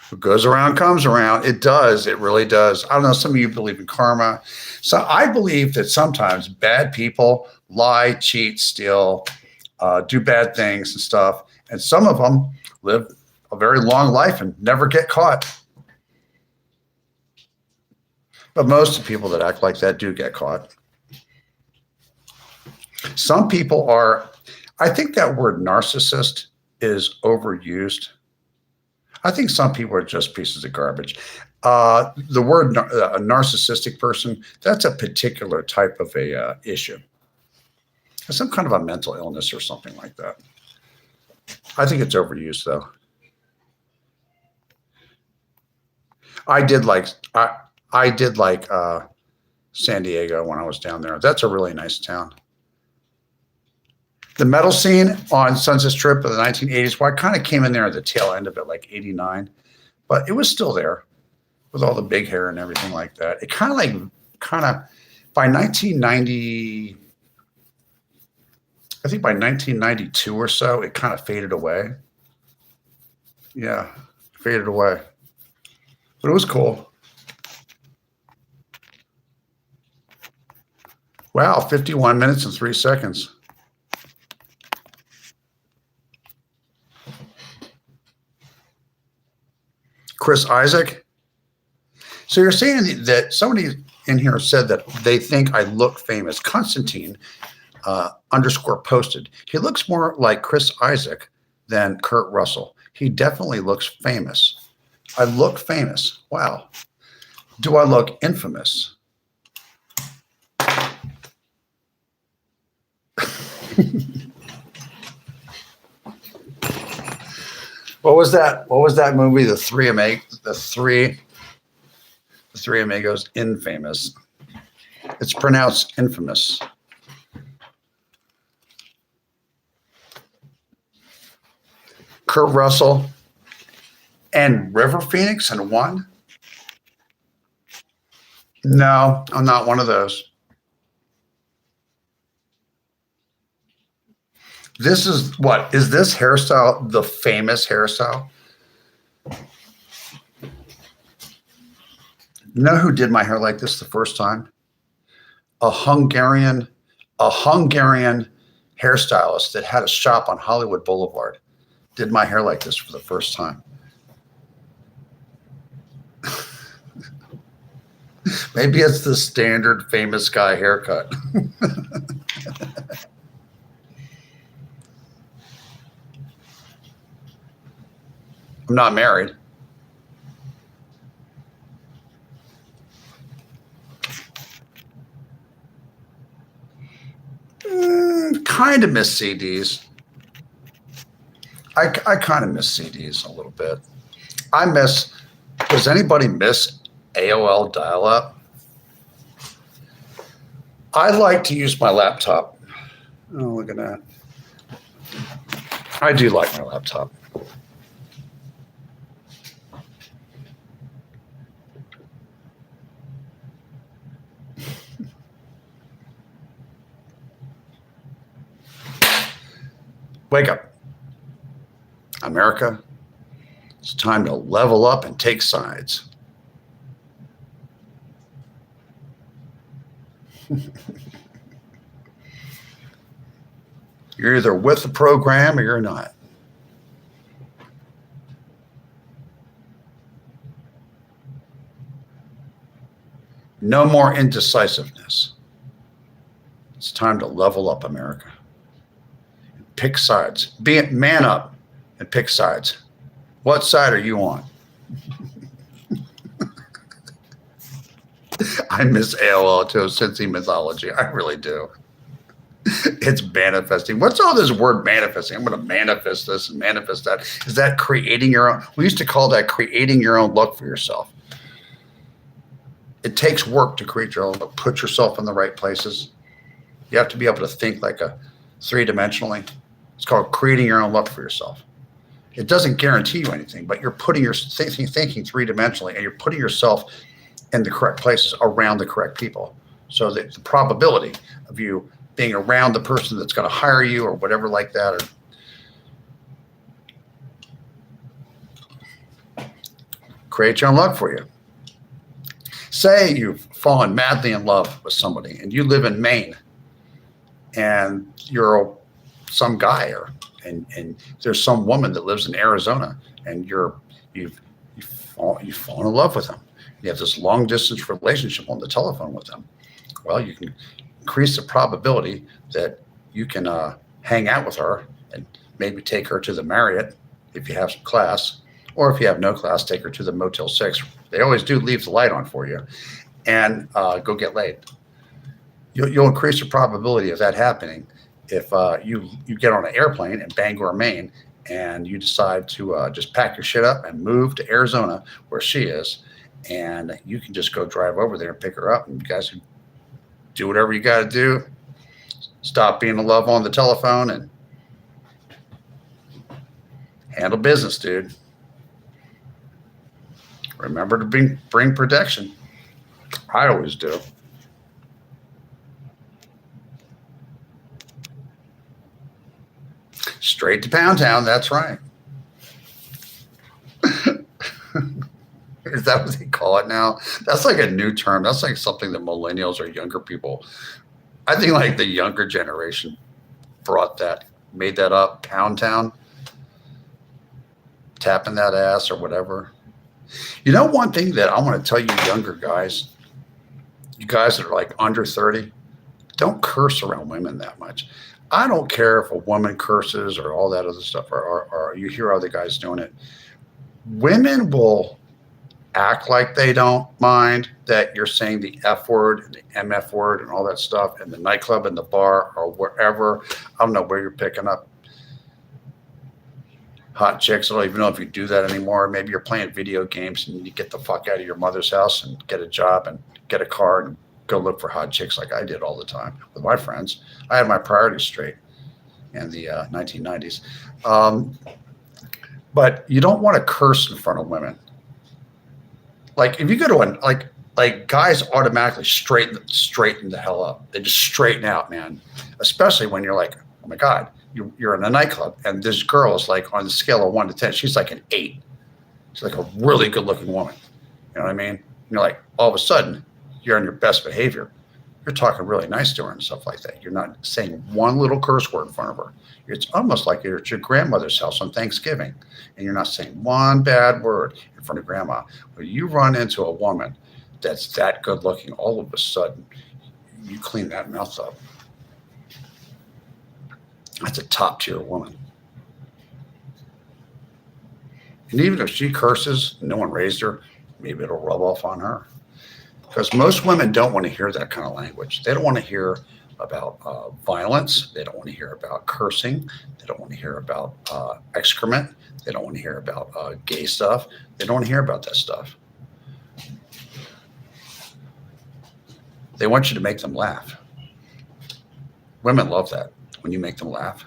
What goes around comes around. It does. It really does. I don't know. Some of you believe in karma. So I believe that sometimes bad people lie, cheat, steal, do bad things and stuff. And some of them live a very long life and never get caught. But most of the people that act like that do get caught. Some people are, I think that word narcissist is overused. I think some people are just pieces of garbage. The word a narcissistic person, that's a particular type of a issue. Some kind of a mental illness or something like that. I think it's overused, though. I did like San Diego when I was down there. That's a really nice town. The metal scene on Sunset Strip of the 1980s, well, I kind of came in there at the tail end of it, like 89, but it was still there with all the big hair and everything like that. It kind of by 1990, I think by 1992 or so, it kind of faded away. Yeah, faded away. But it was cool. Wow, 51 minutes and 3 seconds. Chris Isaac. So you're saying that somebody in here said that they think I look famous. Constantine _ posted. He looks more like Chris Isaac than Kurt Russell. He definitely looks famous. I look famous. Wow. Do I look infamous? What was that? What was that movie? The Three Amigos, Infamous. It's pronounced infamous. Kurt Russell and River Phoenix in one? No, I'm not one of those. This is what? Is this hairstyle the famous hairstyle? You know who did my hair like this the first time? A Hungarian hairstylist that had a shop on Hollywood Boulevard did my hair like this for the first time. Maybe it's the standard famous guy haircut. I'm not married. Kind of miss CDs. I kind of miss CDs a little bit. Does anybody miss AOL dial-up? I like to use my laptop. Oh, look at that. I do like my laptop. Wake up. America, it's time to level up and take sides. You're either with the program or you're not. No more indecisiveness. It's time to level up, America. Pick sides. Man up and pick sides. What side are you on? I miss AOL to Cincy mythology. I really do. It's manifesting. What's all this word manifesting? I'm going to manifest this and manifest that. Is that creating your own? We used to call that creating your own look for yourself. It takes work to create your own look. Put yourself in the right places. You have to be able to think like a three-dimensionally. It's called creating your own look for yourself. It doesn't guarantee you anything, but you're putting your thinking three-dimensionally, and you're putting yourself in the correct places around the correct people. So that the probability of you being around the person that's going to hire you or whatever like that, or create your own luck for you. Say you've fallen madly in love with somebody and you live in Maine and you're some guy and there's some woman that lives in Arizona and you've fallen in love with them. You have this long distance relationship on the telephone with them. Well, you can increase the probability that you can hang out with her and maybe take her to the Marriott if you have some class, Or if you have no class, take her to the Motel 6. They always do leave the light on for you, and go get laid. You'll increase the probability of that happening if you get on an airplane in Bangor, Maine, and you decide to just pack your shit up and move to Arizona where she is, and you can just go drive over there and pick her up, and you guys can do whatever you got to do. Stop being in love on the telephone and handle business, dude. Remember to bring protection. I always do. Straight to Pound Town, that's right. Is that what they call it now? That's like a new term. That's like something that millennials or younger people, I think like the younger generation made that up, Pound Town, tapping that ass or whatever. You know, one thing that I want to tell you younger guys, you guys that are like under 30, don't curse around women that much. I don't care if a woman curses or all that other stuff, or you hear other guys doing it. Women will act like they don't mind that you're saying the F word and the MF word and all that stuff in the nightclub and the bar or wherever. I don't know where you're picking up hot chicks. I don't even know if you do that anymore. Maybe you're playing video games and you get the fuck out of your mother's house and get a job and get a car and go look for hot chicks like I did all the time with my friends. I had my priorities straight in the 1990s. But you don't want to curse in front of women. Like if you go to like guys automatically straighten the hell up. They just straighten out, man. Especially when you're like, oh my God, you're in a nightclub and this girl is like on the scale of 1 to 10, she's like an 8. She's like a really good looking woman. You know what I mean? And you're like, all of a sudden, you're on your best behavior. You're talking really nice to her and stuff like that. You're not saying one little curse word in front of her. It's almost like you're at your grandmother's house on Thanksgiving and you're not saying one bad word in front of grandma. When you run into a woman that's that good looking, all of a sudden, you clean that mouth up. That's a top tier woman. And even if she curses, no one raised her, maybe it'll rub off on her. Because most women don't want to hear that kind of language. They don't want to hear about violence. They don't want to hear about cursing. They don't want to hear about excrement. They don't want to hear about gay stuff. They don't want to hear about that stuff. They want you to make them laugh. Women love that when you make them laugh.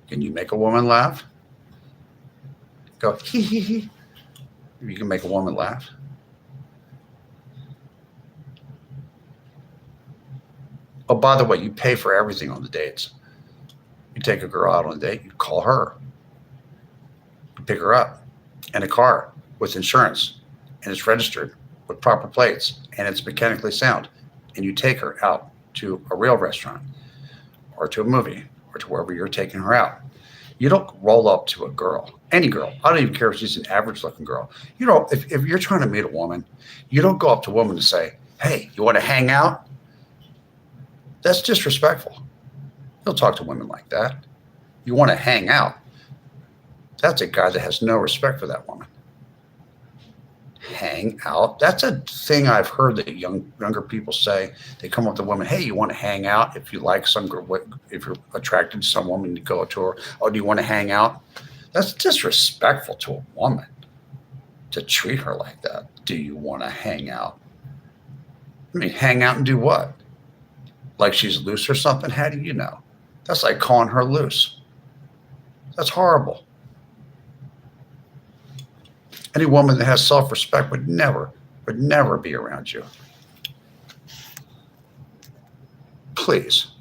Can you make a woman laugh? Go hee hee hee. You can make a woman laugh. Oh, by the way, you pay for everything on the dates. You take a girl out on a date, you call her. You pick her up in a car with insurance, and it's registered with proper plates, and it's mechanically sound. And you take her out to a real restaurant or to a movie or to wherever you're taking her out. You don't roll up to a girl, any girl. I don't even care if she's an average looking girl. You know, if you're trying to meet a woman, you don't go up to a woman and say, hey, you want to hang out? That's disrespectful. You'll talk to women like that. You want to hang out. That's a guy that has no respect for that woman. Hang out. That's a thing I've heard that younger people say. They come up to women, hey, you want to hang out? If you like some girl, if you're attracted to some woman, you go to her, oh, do you want to hang out? That's disrespectful to a woman to treat her like that. Do you want to hang out? I mean, hang out and do what? Like she's loose or something? How do you know? That's like calling her loose. That's horrible. Any woman that has self-respect would never be around you. Please.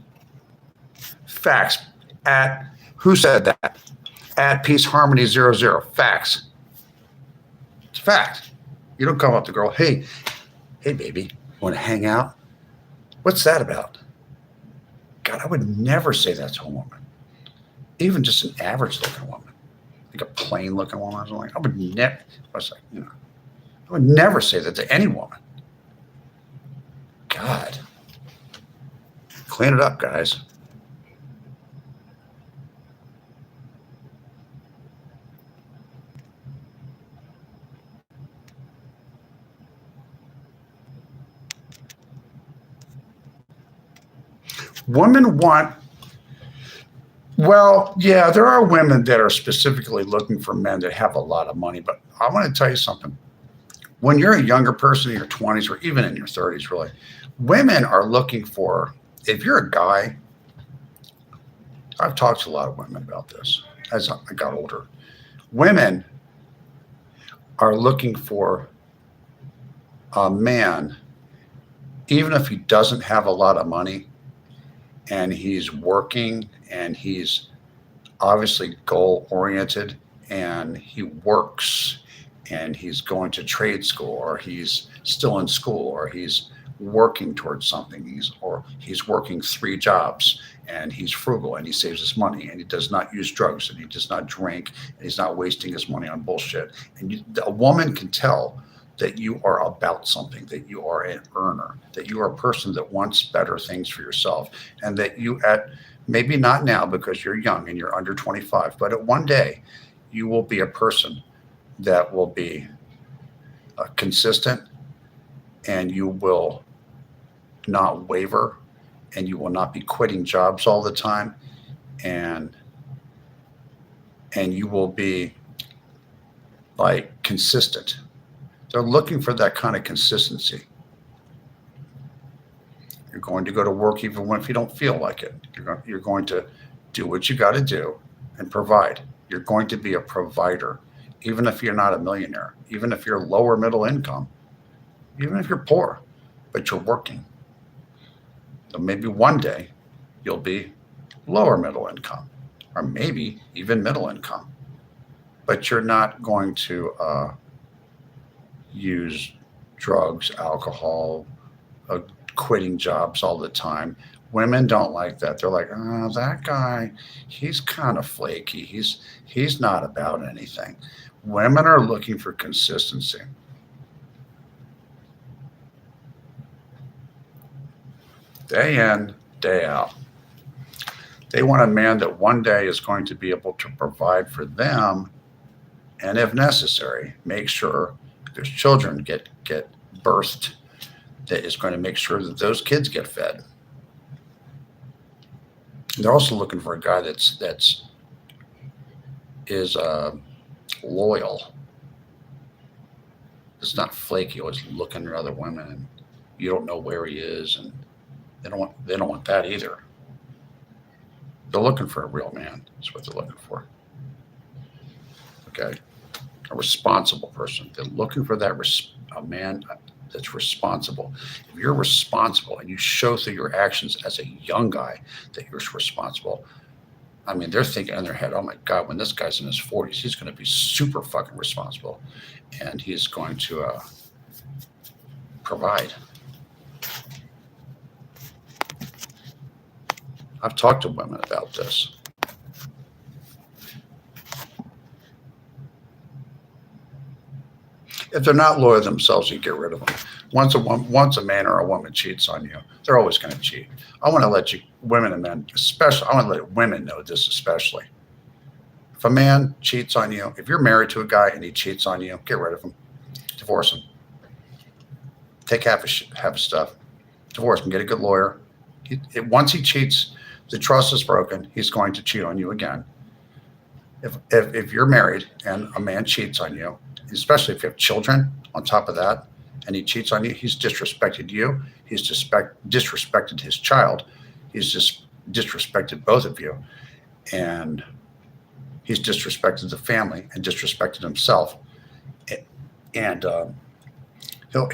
Facts. Who said that? At Peace Harmony 00. Facts. It's a fact. You don't come up to the girl, hey baby, want to hang out? What's that about? God, I would never say that to a woman. Even just an average looking woman. Like a plain looking woman or something. I would never, I would never say that to any woman. God. Clean it up, guys. Women want, well, yeah, there are women that are specifically looking for men that have a lot of money, but I want to tell you something. When you're a younger person in your 20s or even in your 30s, really, women are looking for, if you're a guy, I've talked to a lot of women about this as I got older. Women are looking for a man, even if he doesn't have a lot of money and he's working and he's obviously goal oriented and he works and he's going to trade school or he's still in school or he's working towards something, he's working 3 jobs and he's frugal and he saves his money and he does not use drugs and he does not drink and he's not wasting his money on bullshit. And a woman can tell that you are about something, that you are an earner, that you are a person that wants better things for yourself, and that you, at maybe not now because you're young and you're under 25, but at one day you will be a person that will be consistent, and you will not waver, and you will not be quitting jobs all the time, and you will be like consistent. They're looking for that kind of consistency. You're going to go to work even if you don't feel like it. You're going to do what you got to do and provide. You're going to be a provider, even if you're not a millionaire, even if you're lower middle income, even if you're poor, but you're working. So maybe one day you'll be lower middle income, or maybe even middle income, but you're not going to use drugs, alcohol, quitting jobs all the time. Women don't like that. They're like, oh, that guy, he's kind of flaky. He's not about anything. Women are looking for consistency. Day in, day out. They want a man that one day is going to be able to provide for them, and if necessary, make sure there's children get birthed, that is going to make sure that those kids get fed. They're also looking for a guy that's loyal. It's not flaky, always looking at other women, and you don't know where he is, and they don't want that either. They're looking for a real man. That's what they're looking for. Okay, a responsible person. They're looking for that a man that's responsible. If you're responsible and you show through your actions as a young guy that you're responsible, I mean, they're thinking in their head, oh my God, when this guy's in his 40s, he's going to be super fucking responsible, and he's going to provide. I've talked to women about this. If they're not loyal themselves, you get rid of them. Once a man or a woman cheats on you, they're always going to cheat. I want to let women and men, especially, I want to let women know this especially. If a man cheats on you, if you're married to a guy and he cheats on you, get rid of him. Divorce him. Take half his stuff. Divorce him. Get a good lawyer. Once he cheats, the trust is broken. He's going to cheat on you again. If you're married and a man cheats on you, especially if you have children on top of that, and he cheats on you, he's disrespected you. He's disrespected his child. He's just disrespected both of you. And he's disrespected the family and disrespected himself. And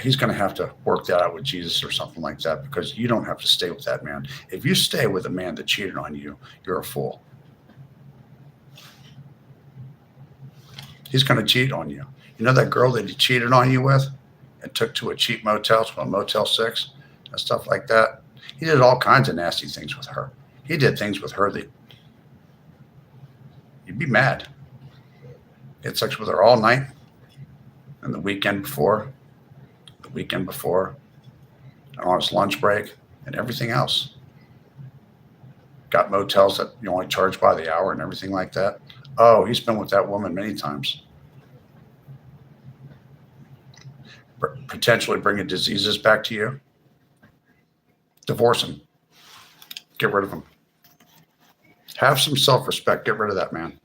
he's going to have to work that out with Jesus or something like that, because you don't have to stay with that man. If you stay with a man that cheated on you, you're a fool. He's going to cheat on you. You know that girl that he cheated on you with and took to a cheap motel, to a Motel 6 and stuff like that? He did all kinds of nasty things with her. He did things with her that you'd be mad. He had sex with her all night and the weekend before, and on his lunch break and everything else. Got motels that you only charge by the hour and everything like that. Oh, he's been with that woman many times. Potentially bringing diseases back to you. Divorce him. Get rid of him. Have some self-respect. Get rid of that man.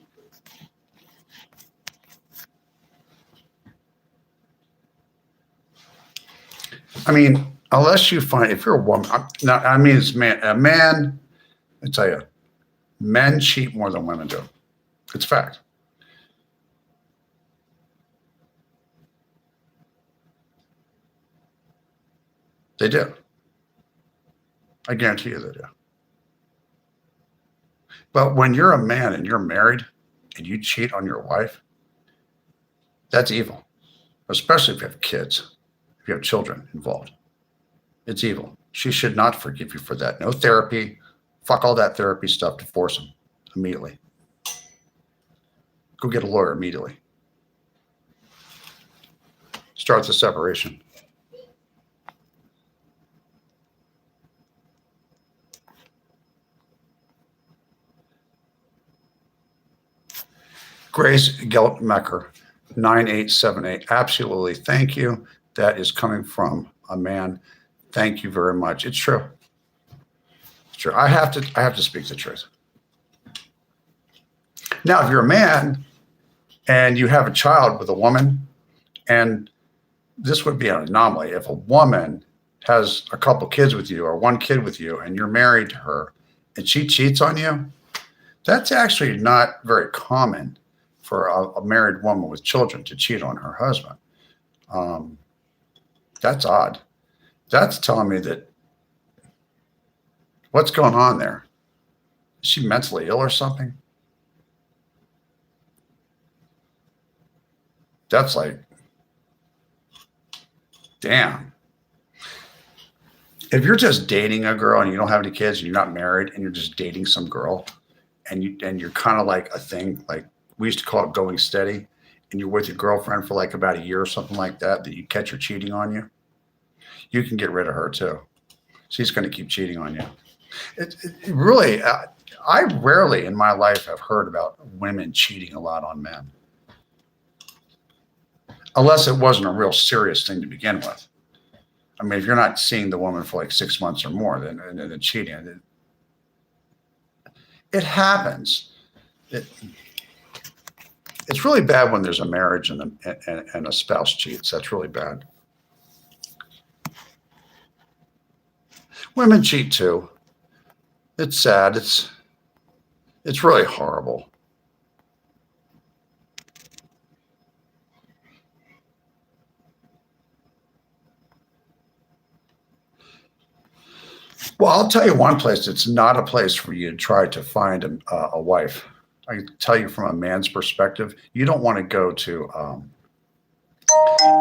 I mean, unless you find, if you're a woman, now, I mean, it's a man, I tell you, men cheat more than women do. It's fact. They do. I guarantee you they do. But when you're a man and you're married and you cheat on your wife, that's evil, especially if you have kids, if you have children involved. It's evil. She should not forgive you for that. No therapy. Fuck all that therapy stuff. Divorce him immediately. Go get a lawyer immediately. Start the separation. Grace Geltmecker, 9878. Absolutely. Thank you. That is coming from a man. Thank you very much. It's true. It's true. I have to speak the truth. Now, if you're a man and you have a child with a woman, and this would be an anomaly if a woman has a couple kids with you or one kid with you and you're married to her and she cheats on you, that's actually not very common for a married woman with children to cheat on her husband. That's odd. That's telling me that what's going on there? Is she mentally ill or something? That's like, damn. If you're just dating a girl and you don't have any kids and you're not married and you're just dating some girl and you're kind of like a thing, like we used to call it going steady, and you're with your girlfriend for like about a year or something like that, that you catch her cheating on you, you can get rid of her too. She's going to keep cheating on you. It really, I rarely in my life have heard about women cheating a lot on men. Unless it wasn't a real serious thing to begin with. I mean, if you're not seeing the woman for like 6 months or more, then cheating. It happens. It's really bad when there's a marriage and a spouse cheats. That's really bad. Women cheat too. It's sad. It's really horrible. Well, I'll tell you one place. It's not a place for you to try to find a wife. I can tell you from a man's perspective, you don't want to go to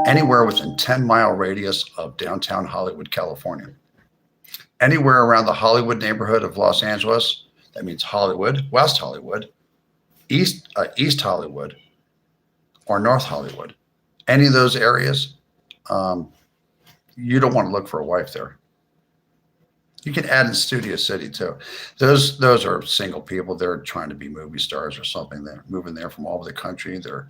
anywhere within 10-mile radius of downtown Hollywood, California. Anywhere around the Hollywood neighborhood of Los Angeles, that means Hollywood, West Hollywood, East Hollywood, or North Hollywood. Any of those areas, you don't want to look for a wife there. You can add in Studio City too. Those are single people. They're trying to be movie stars or something. They're moving there from all over the country. They're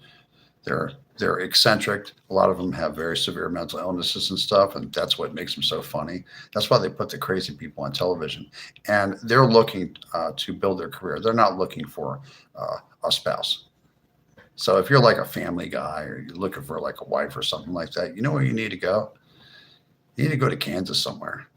eccentric. A lot of them have very severe mental illnesses and stuff, and that's what makes them so funny. That's why they put the crazy people on television. And they're looking to build their career. They're not looking for a spouse. So if you're like a family guy or you're looking for like a wife or something like that, you know where you need to go? You need to go to Kansas somewhere.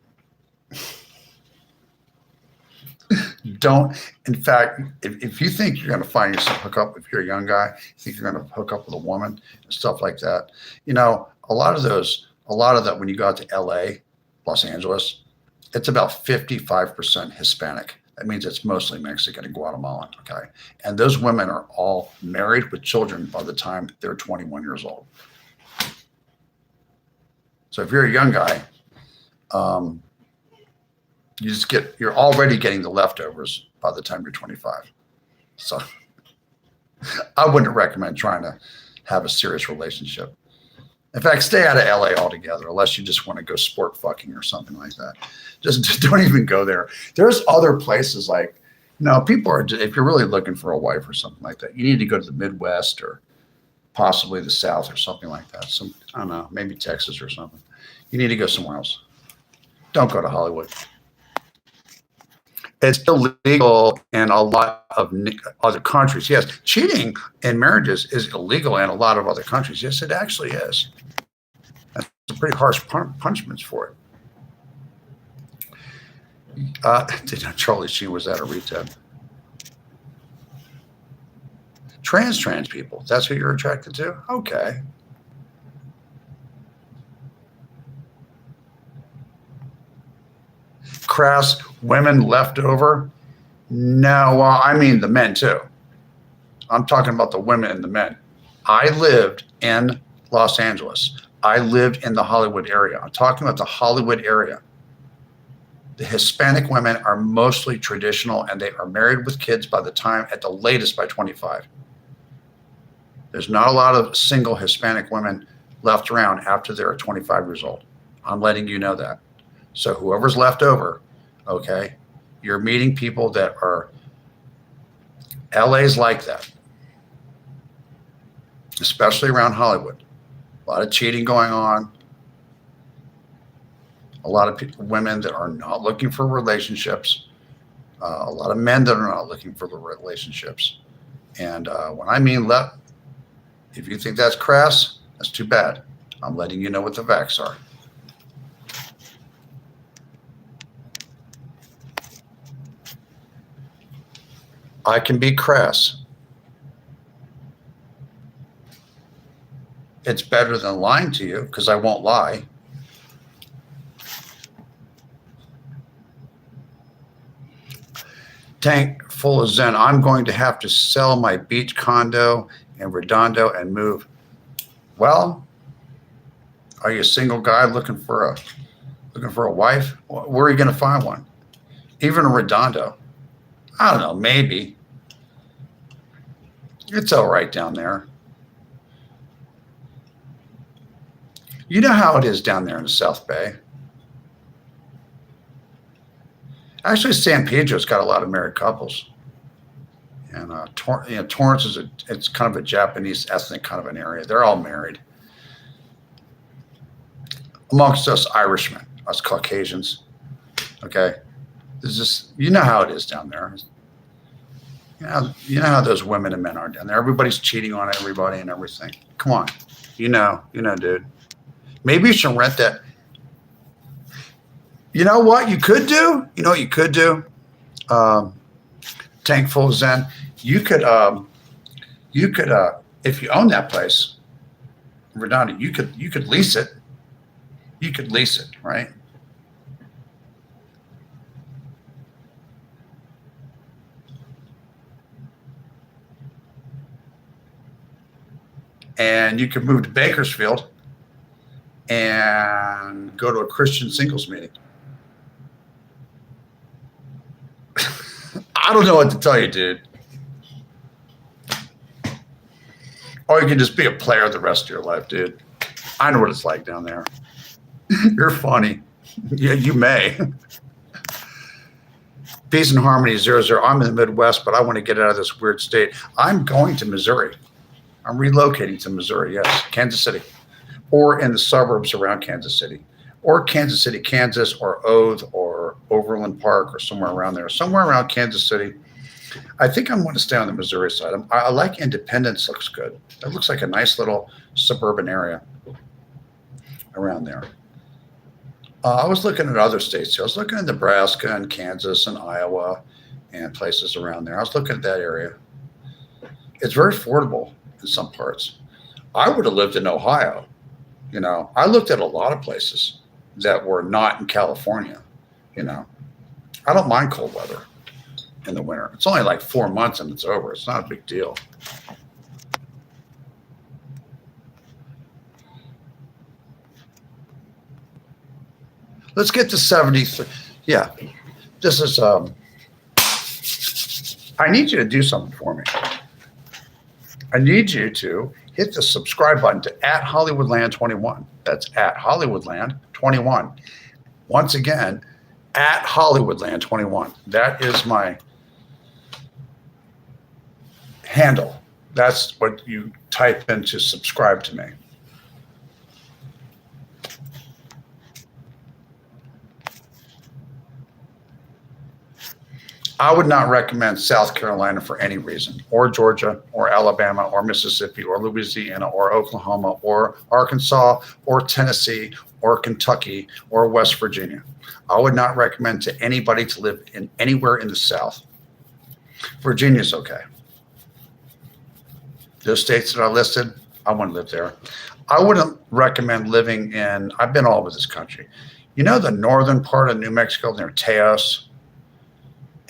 Don't, in fact, if you think you're going to find yourself hook up, if you're a young guy, you think you're going to hook up with a woman and stuff like that, you know, a lot of that when you go out to LA, Los Angeles, it's about 55% Hispanic. That means it's mostly Mexican and Guatemalan, okay? And those women are all married with children by the time they're 21 years old. So if you're a young guy, you're already getting the leftovers by the time you're 25. So I wouldn't recommend trying to have a serious relationship. In fact, stay out of LA altogether, unless you just want to go sport fucking or something like that. Just don't even go there. There's other places like, people are, if you're really looking for a wife or something like that, you need to go to the Midwest or possibly the South or something like that. I don't know, maybe Texas or something. You need to go somewhere else. Don't go to Hollywood. It's illegal in a lot of other countries. Yes, cheating in marriages is illegal in a lot of other countries. Yes, it actually is. That's a pretty harsh punishments for it. Charlie Sheen was at a retail. Trans people. That's who you're attracted to? Okay. Crass women left over? No, well, I mean the men too. I'm talking about the women and the men. I lived in Los Angeles. I lived in the Hollywood area. I'm talking about the Hollywood area. The Hispanic women are mostly traditional and they are married with kids by the time, at the latest, by 25. There's not a lot of single Hispanic women left around after they're 25 years old. I'm letting you know that. So whoever's left over, okay, you're meeting people that are, LA's like that, especially around Hollywood. A lot of cheating going on. A lot of people, women that are not looking for relationships. A lot of men that are not looking for the relationships. And when I mean left, if you think that's crass, that's too bad. I'm letting you know what the facts are. I can be crass. It's better than lying to you because I won't lie. Tank full of Zen. I'm going to have to sell my beach condo in Redondo and move. Well, are you a single guy looking for a wife? Where are you going to find one? Even in Redondo? I don't know, maybe. It's all right down there. You know how it is down there in the South Bay. Actually, San Pedro's got a lot of married couples. And Torrance is it's kind of a Japanese ethnic kind of an area. They're all married. Amongst us Irishmen, us Caucasians. Okay. There's just, you know how it is down there. You know how those women and men are down there. Everybody's cheating on everybody and everything. Come on. You know, dude. Maybe you should rent that. You know what you could do? You know what you could do? Tank full of Zen. You could, if you own that place, Redondo, you could lease it. You could lease it, right? And you could move to Bakersfield and go to a Christian singles meeting. I don't know what to tell you, dude. Or you can just be a player the rest of your life, dude. I know what it's like down there. You're funny. Yeah, you may. Peace and harmony, 00. I'm in the Midwest, but I want to get out of this weird state. I'm going to Missouri. I'm relocating to Missouri, yes, Kansas City, or in the suburbs around Kansas City, or Kansas City, Kansas, or Oath, or Overland Park, or somewhere around there, somewhere around Kansas City. I think I'm going to stay on the Missouri side. I like Independence, looks good. It looks like a nice little suburban area around there. I was looking at other states. I was looking at Nebraska and Kansas and Iowa and places around there. I was looking at that area. It's very affordable in some parts. I would have lived in Ohio. You know, I looked at a lot of places that were not in California. You know, I don't mind cold weather in the winter. It's only like 4 months and it's over. It's not a big deal. Let's get to 73. Yeah, this is, I need you to do something for me. I need you to hit the subscribe button to @Hollywoodland21. That's @Hollywoodland21. Once again, @Hollywoodland21. That is my handle. That's what you type in to subscribe to me. I would not recommend South Carolina for any reason, or Georgia, or Alabama, or Mississippi, or Louisiana, or Oklahoma, or Arkansas, or Tennessee, or Kentucky, or West Virginia. I would not recommend to anybody to live in anywhere in the South. Virginia's okay. Those states that I listed, I wouldn't live there. I wouldn't recommend living in, I've been all over this country. You know, the northern part of New Mexico, near Teos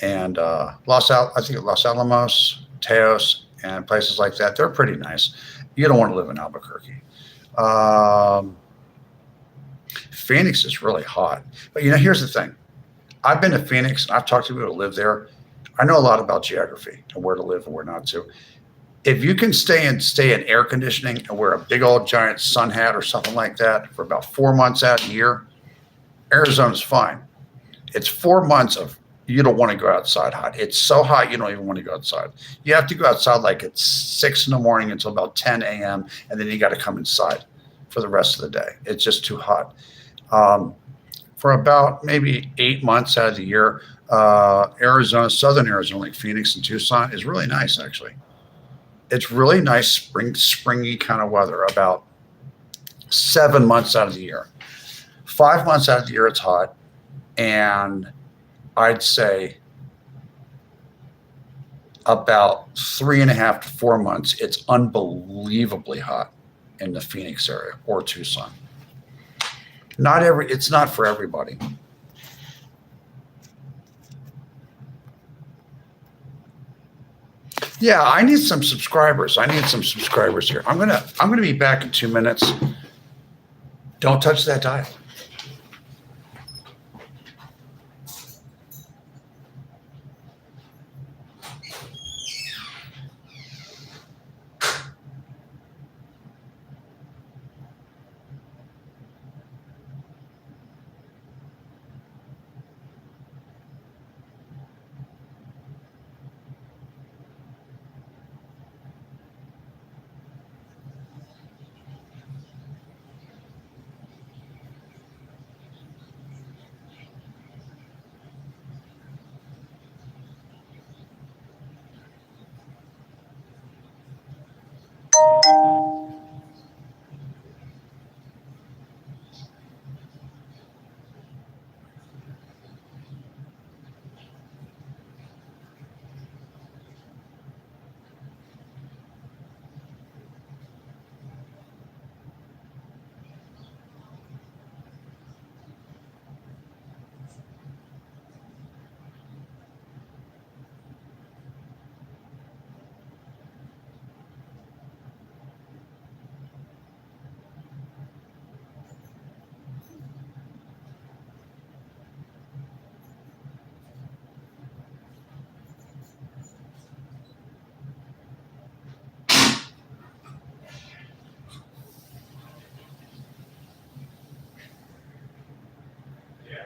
and Los Alamos, Teos, and places like that. They're pretty nice. You don't want to live in Albuquerque. Phoenix is really hot. But, you know, here's the thing. I've been to Phoenix, and I've talked to people who live there. I know a lot about geography and where to live and where not to. If you can stay in air conditioning and wear a big old giant sun hat or something like that for about 4 months out of the year, Arizona's fine. It's 4 months of you don't want to go outside hot. It's so hot you don't even want to go outside. You have to go outside like at 6 in the morning until about 10 a.m. and then you got to come inside for the rest of the day. It's just too hot. For about maybe 8 months out of the year, Arizona, southern Arizona, like Phoenix and Tucson, is really nice actually. It's really nice springy kind of weather about 7 months out of the year. 5 months out of the year, it's hot. And I'd say about 3.5 to 4 months, it's unbelievably hot in the Phoenix area or Tucson. It's not for everybody. Yeah, I need some subscribers. I need some subscribers here. I'm gonna be back in 2 minutes. Don't touch that dial.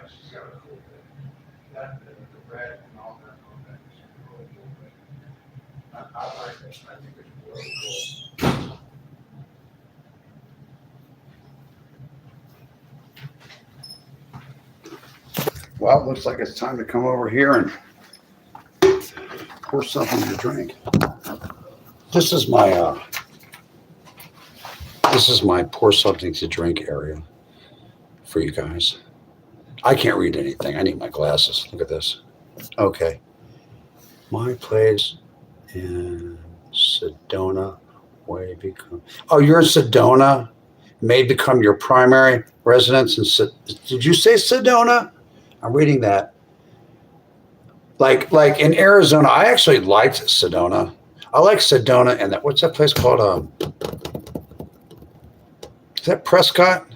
She's got a cool thing. That the red and all that is really cool thing. I like this. I think it's really cool. Well, it looks like it's time to come over here and pour something to drink. This is my pour something to drink area for you guys. I can't read anything. I need my glasses. Look at this. Okay. My place in Sedona may become. Oh, you're in Sedona? May become your primary residence in. Did you say Sedona? I'm reading that. Like in Arizona, I actually liked Sedona. I like Sedona and that. What's that place called? Is that Prescott?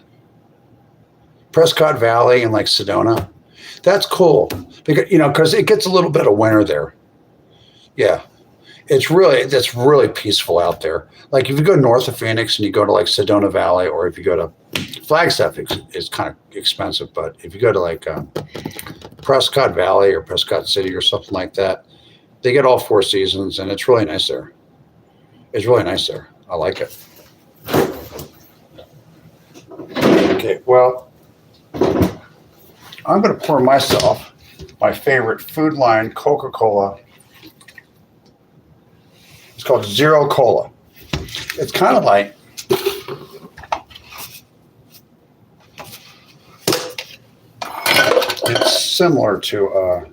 Prescott Valley and like Sedona. That's cool because it gets a little bit of winter there. Yeah. It's really peaceful out there. Like if you go north of Phoenix and you go to like Sedona Valley, or if you go to Flagstaff, it's kind of expensive. But if you go to like Prescott Valley or Prescott City or something like that, they get all 4 seasons and it's really nice there. It's really nice there. I like it. Okay, well, I'm going to pour myself my favorite Food Line Coca-Cola. It's called Zero Cola. It's kind of like it's similar to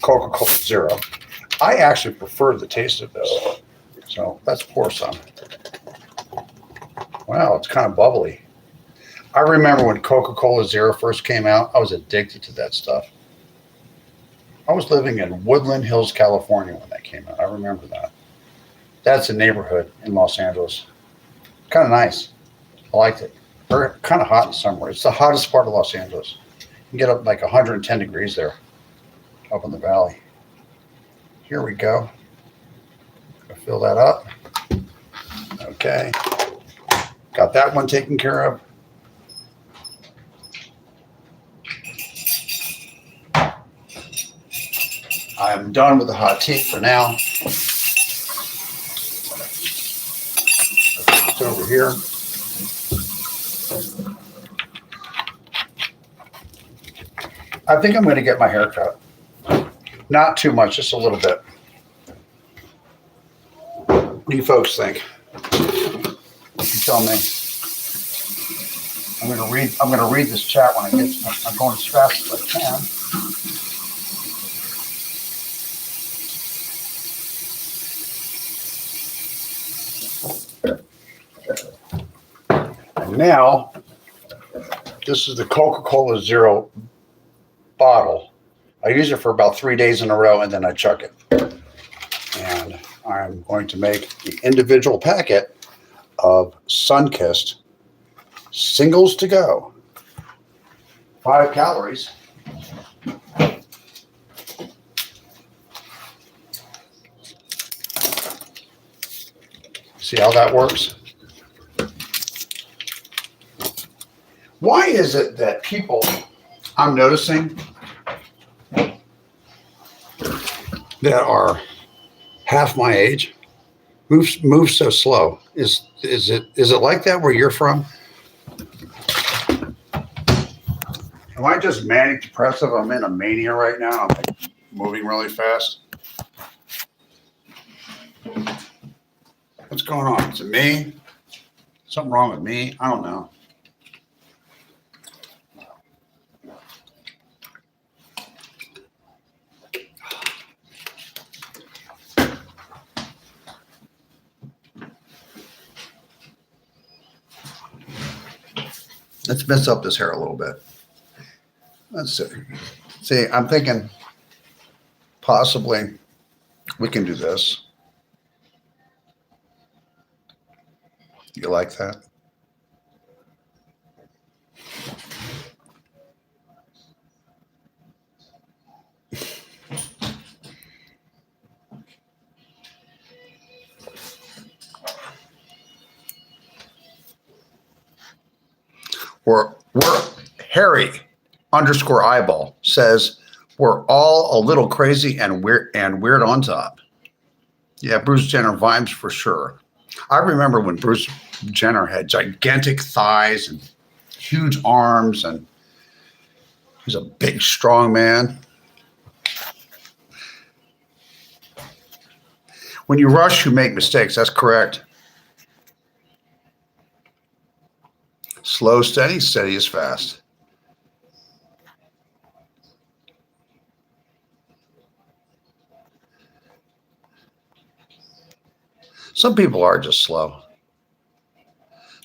Coca-Cola Zero. I actually prefer the taste of this. So let's pour some. Wow, it's kind of bubbly. I remember when Coca-Cola Zero first came out, I was addicted to that stuff. I was living in Woodland Hills, California when that came out. I remember that. That's a neighborhood in Los Angeles. Kind of nice. I liked it. Very kind of hot in summer. It's the hottest part of Los Angeles. You can get up like 110 degrees there, up in the valley. Here we go. Gonna fill that up. Okay. Got that one taken care of. I'm done with the hot tea for now. It's over here. I think I'm going to get my hair cut. Not too much, just a little bit. What do you folks think? You tell me. I'm going to read this chat when I get. I'm going as fast as I can. And now, this is the Coca-Cola Zero bottle. I use it for about 3 days in a row, and then I chuck it. And I'm going to make the individual packet of Sunkissed singles to go. 5 calories. See how that works? Why is it that people, I'm noticing, that are half my age move so slow? Is it like that where you're from? Am I just manic depressive? I'm in a mania right now. I'm like moving really fast. What's going on? Is it me? Something wrong with me? I don't know. Let's mess up this hair a little bit. Let's see. See, I'm thinking possibly we can do this. You like that? We're Harry _ eyeball says we're all a little crazy and weird on top. Yeah, Bruce Jenner vibes for sure. I remember when Bruce Jenner had gigantic thighs and huge arms, and he's a big, strong man. When you rush, you make mistakes. That's correct. Slow, steady, steady is fast. Some people are just slow.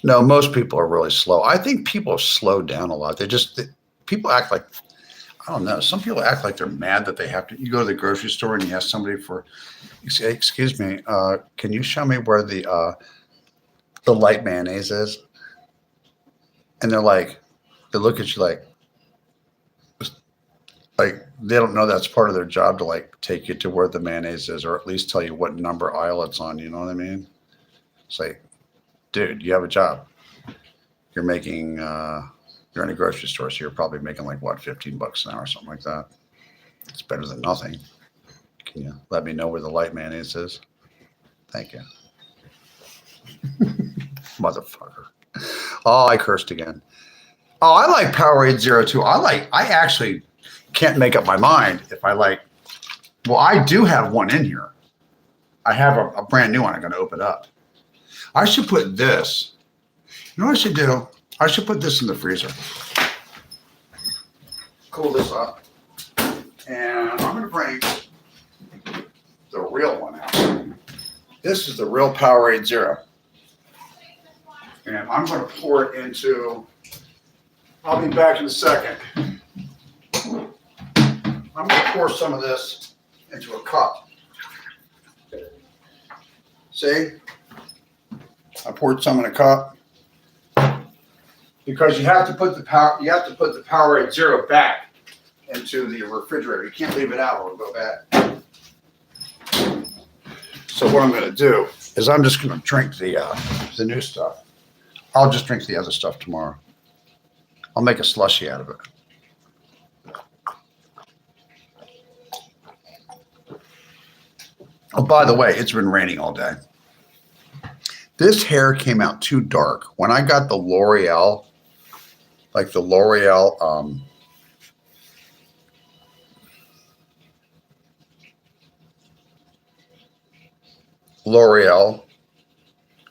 No, most people are really slow. I think people have slowed down a lot. People act like, I don't know. Some people act like they're mad that they have to. You go to the grocery store and you ask somebody for, excuse me, can you show me where the light mayonnaise is? And they're like, they look at you like they don't know that's part of their job to like take you to where the mayonnaise is, or at least tell you what number aisle it's on. You know what I mean? It's like, dude, you have a job. You're making, you're in a grocery store, so you're probably making like what, $15 an hour, something like that. It's better than nothing. Can you let me know where the light mayonnaise is? Thank you. Motherfucker. Oh, I cursed again. Oh, I like Powerade Zero too. I actually can't make up my mind if I like, well, I do have one in here. I have a brand new one. I'm going to open up. I should put this. You know what I should do? I should put this in the freezer. Cool this up. And I'm going to bring the real one out. This is the real Powerade Zero. And I'm going to pour it into, I'll be back in a second. I'm going to pour some of this into a cup. See? I poured some in a cup. Because you have to put the Powerade Zero back into the refrigerator. You can't leave it out or it'll go bad. So what I'm going to do is I'm just going to drink the new stuff. I'll just drink the other stuff tomorrow. I'll make a slushie out of it. Oh, by the way, it's been raining all day. This hair came out too dark. When I got the L'Oreal, like the L'Oreal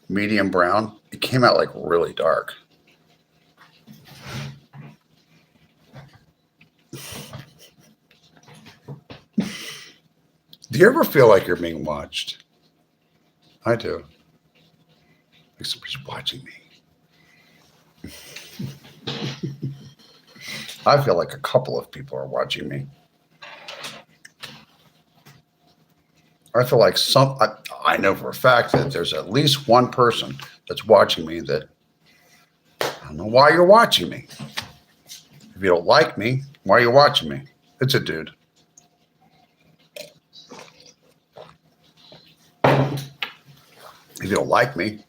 medium brown, it came out like really dark. Do you ever feel like you're being watched? I do. Like somebody's watching me. I feel like a couple of people are watching me. I feel like I know for a fact that there's at least one person that's watching me that I don't know why you're watching me. If you don't like me, why are you watching me? It's a dude. If you don't like me,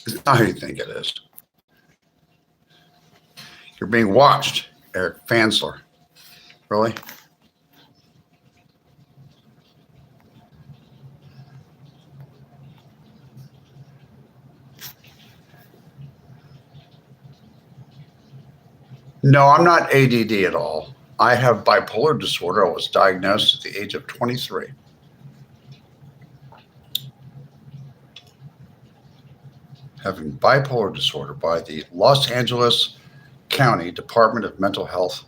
it's not who you think it is. You're being watched, Eric Fansler. Really? No, I'm not ADD at all. I have bipolar disorder. I was diagnosed at the age of 23. Having bipolar disorder by the Los Angeles County Department of Mental Health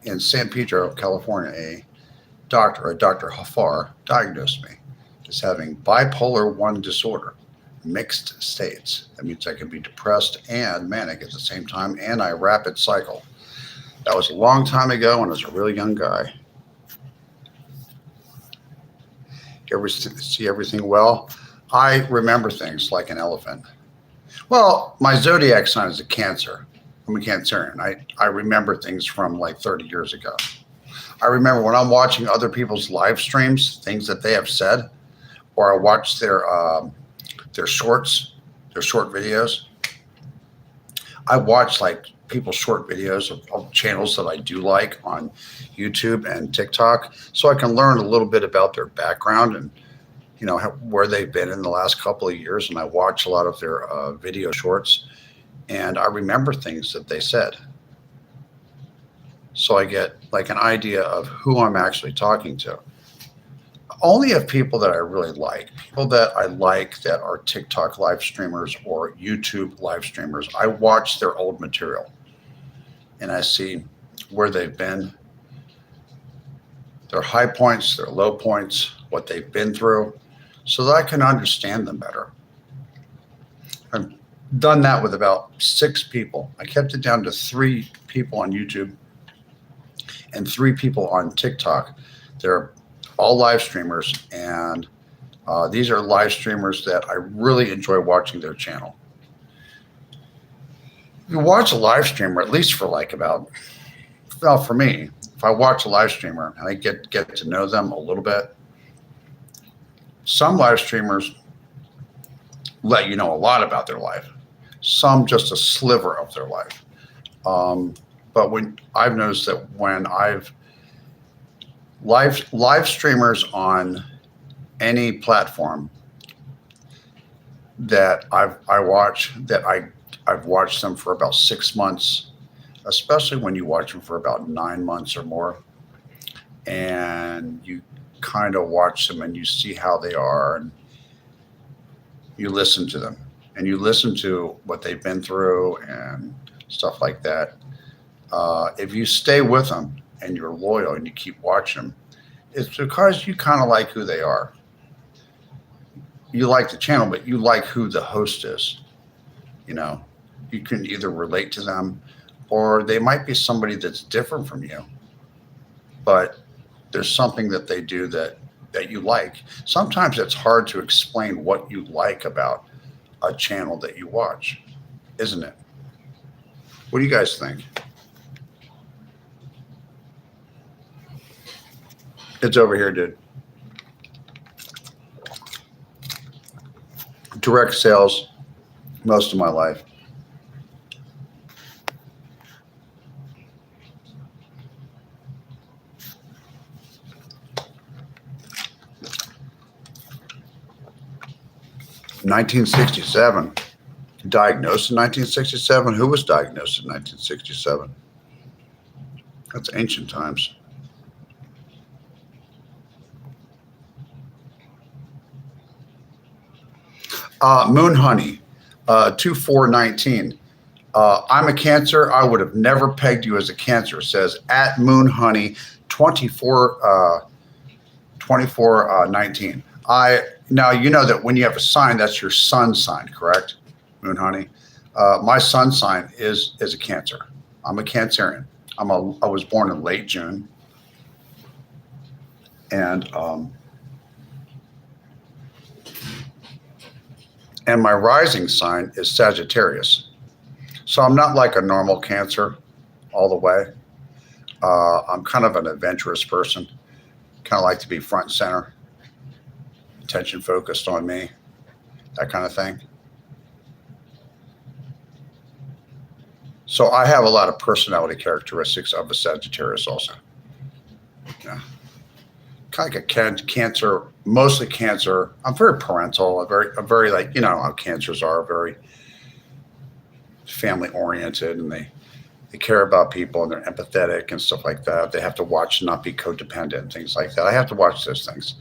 in San Pedro, California. A doctor, Dr. Hafar, diagnosed me as having bipolar 1 disorder. Mixed states. That means I can be depressed and manic at the same time, and I rapid cycle. That was a long time ago when I was a really young guy. You ever see everything well? I remember things like an elephant. Well, my zodiac sign is a Cancer. I'm a Cancerian. I remember things from like 30 years ago. I remember when I'm watching other people's live streams, things that they have said, or I watch their shorts, their short videos. I watch like people's short videos of channels that I do like on YouTube and TikTok, so I can learn a little bit about their background and, you know, where they've been in the last couple of years. And I watch a lot of their video shorts, and I remember things that they said. So I get like an idea of who I'm actually talking to. Only of people that I really like, people that I like that are TikTok live streamers or YouTube live streamers. I watch their old material and I see where they've been, their high points, their low points, what they've been through, so that I can understand them better. I've done that with about 6 people. I kept it down to 3 people on YouTube and 3 people on TikTok. They're all live streamers, and these are live streamers that I really enjoy watching their channel. You watch a live streamer, at least for like about, well, for me, if I watch a live streamer and I get to know them a little bit, some live streamers let you know a lot about their life, some just a sliver of their life. But when I've noticed that when I've live streamers on any platform that I've watched them for about 6 months, especially when you watch them for about 9 months or more, and you kind of watch them and you see how they are, and you listen to them and you listen to what they've been through and stuff like that. If you stay with them and you're loyal and you keep watching them, it's because you kind of like who they are. You like the channel, but you like who the host is. You know, you can either relate to them or they might be somebody that's different from you, but there's something that they do that you like. Sometimes it's hard to explain what you like about a channel that you watch, isn't it? What do you guys think? It's over here, dude. Direct sales most of my life. (1967). Diagnosed in 1967. Who was diagnosed in 1967? That's ancient times. Moon Honey, 2419. I'm a Cancer. I would have never pegged you as a Cancer, says at Moon Honey 2419. Now you know that when you have a sign, that's your sun sign, correct, Moon Honey? My sun sign is a Cancer. I'm a Cancerian. I was born in late June, and my rising sign is Sagittarius. So I'm not like a normal Cancer all the way. I'm kind of an adventurous person. Kind of like to be front and center, attention focused on me, that kind of thing. So I have a lot of personality characteristics of a Sagittarius also. Yeah. Kind of like a Cancer, mostly Cancer. I'm very parental. I'm very like, you know how Cancers are, very family oriented, and they care about people and they're empathetic and stuff like that. They have to watch and not be codependent, things like that. I have to watch those things.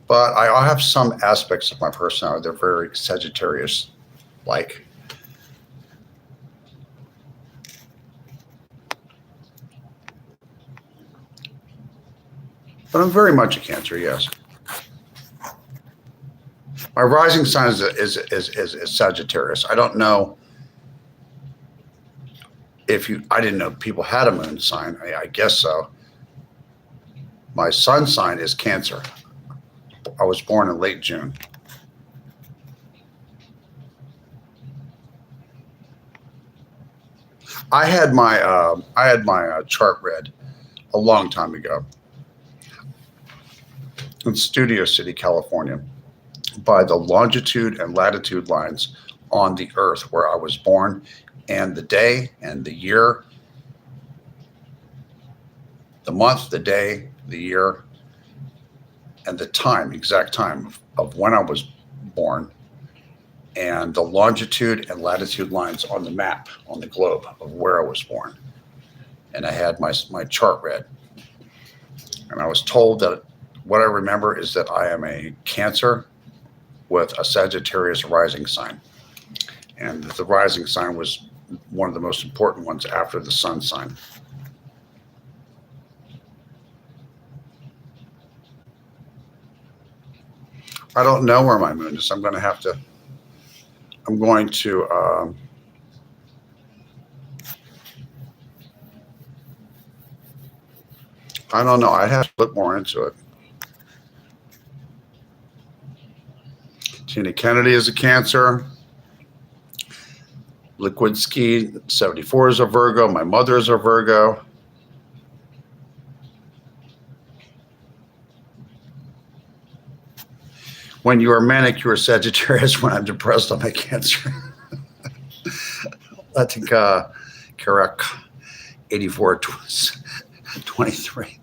But I have some aspects of my personality. They're very Sagittarius-like. But I'm very much a Cancer, yes. My rising sign is Sagittarius. I don't know I didn't know people had a moon sign. I guess so. My sun sign is Cancer. I was born in late June. I had my chart read a long time ago in Studio City, California, by the longitude and latitude lines on the Earth where I was born, and the day and the year, the month, the day, the year, and the time, exact time of when I was born, and the longitude and latitude lines on the map, on the globe of where I was born. And I had my chart read. And I was told that what I remember is that I am a Cancer with a Sagittarius rising sign. And the rising sign was one of the most important ones after the sun sign. I don't know where my moon is. I'm going to I don't know. I'd have to look more into it. Tina Kennedy is a Cancer. Liquid Ski 74 is a Virgo. My mother is a Virgo. When you are manic, you are Sagittarius. When I'm depressed, I'm a Cancer. I think correct. 84 23.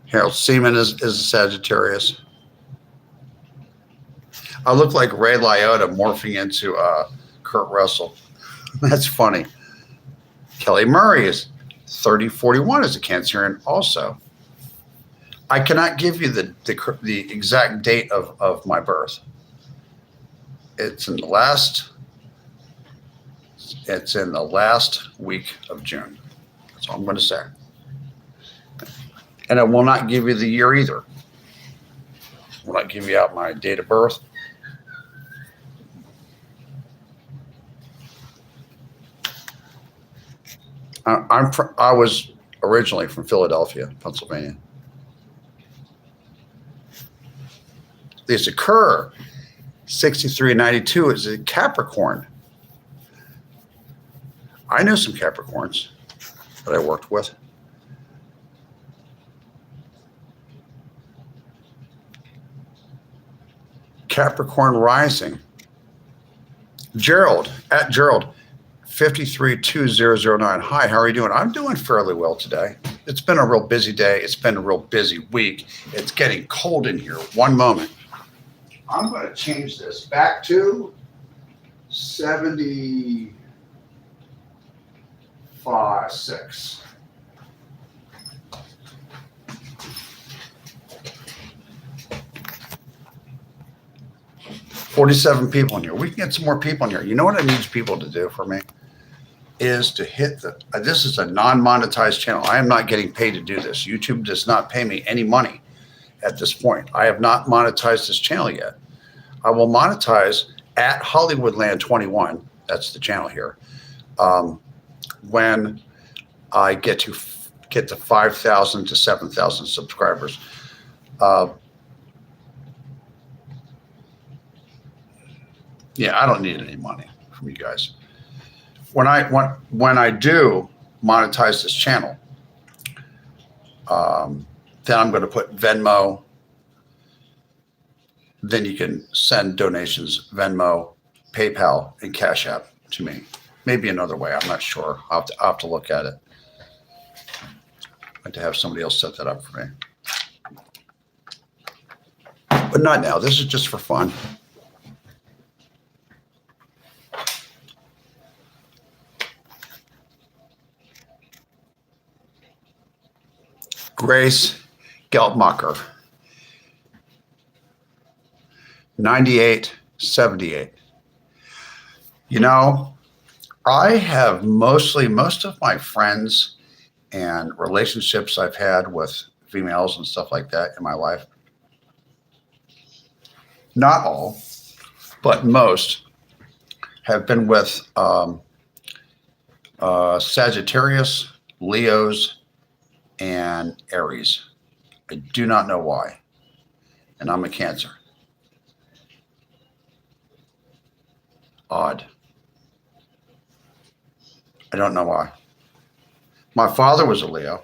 Harold Seaman is a Sagittarius. I look like Ray Liotta morphing into Kurt Russell. That's funny. Kelly Murray is 3041 as a Cancerian also. I cannot give you the exact date of my birth. It's in the last week of June. That's all I'm going to say. And I will not give you the year either. I will not give you out my date of birth. I was originally from Philadelphia, Pennsylvania. Lisa Kerr, 6392, is a Capricorn. I knew some Capricorns that I worked with. Capricorn rising. Gerald, at Gerald, 532009. Hi, how are you doing? I'm doing fairly well today. It's been a real busy day. It's been a real busy week. It's getting cold in here. One moment. I'm going to change this back to 75.6. $47 people in here. We can get some more people in here. You know what I need people to do for me? Is to hit this is a non-monetized channel. I am not getting paid to do this. YouTube does not pay me any money at this point. I have not monetized this channel yet. I will monetize at Hollywoodland22. That's the channel here. When I get to 5,000 to 7,000 subscribers. Yeah, I don't need any money from you guys. When I do monetize this channel, then I'm going to put Venmo. Then you can send donations, Venmo, PayPal, and Cash App to me. Maybe another way. I'm not sure. I'll have to look at it. I'd like to have somebody else set that up for me. But not now. This is just for fun. Grace Geltmacher, 9878. You know, I have most of my friends and relationships I've had with females and stuff like that in my life. Not all, but most have been with Sagittarius, Leos, and Aries. I do not know why. And I'm a Cancer. Odd. I don't know why. My father was a Leo.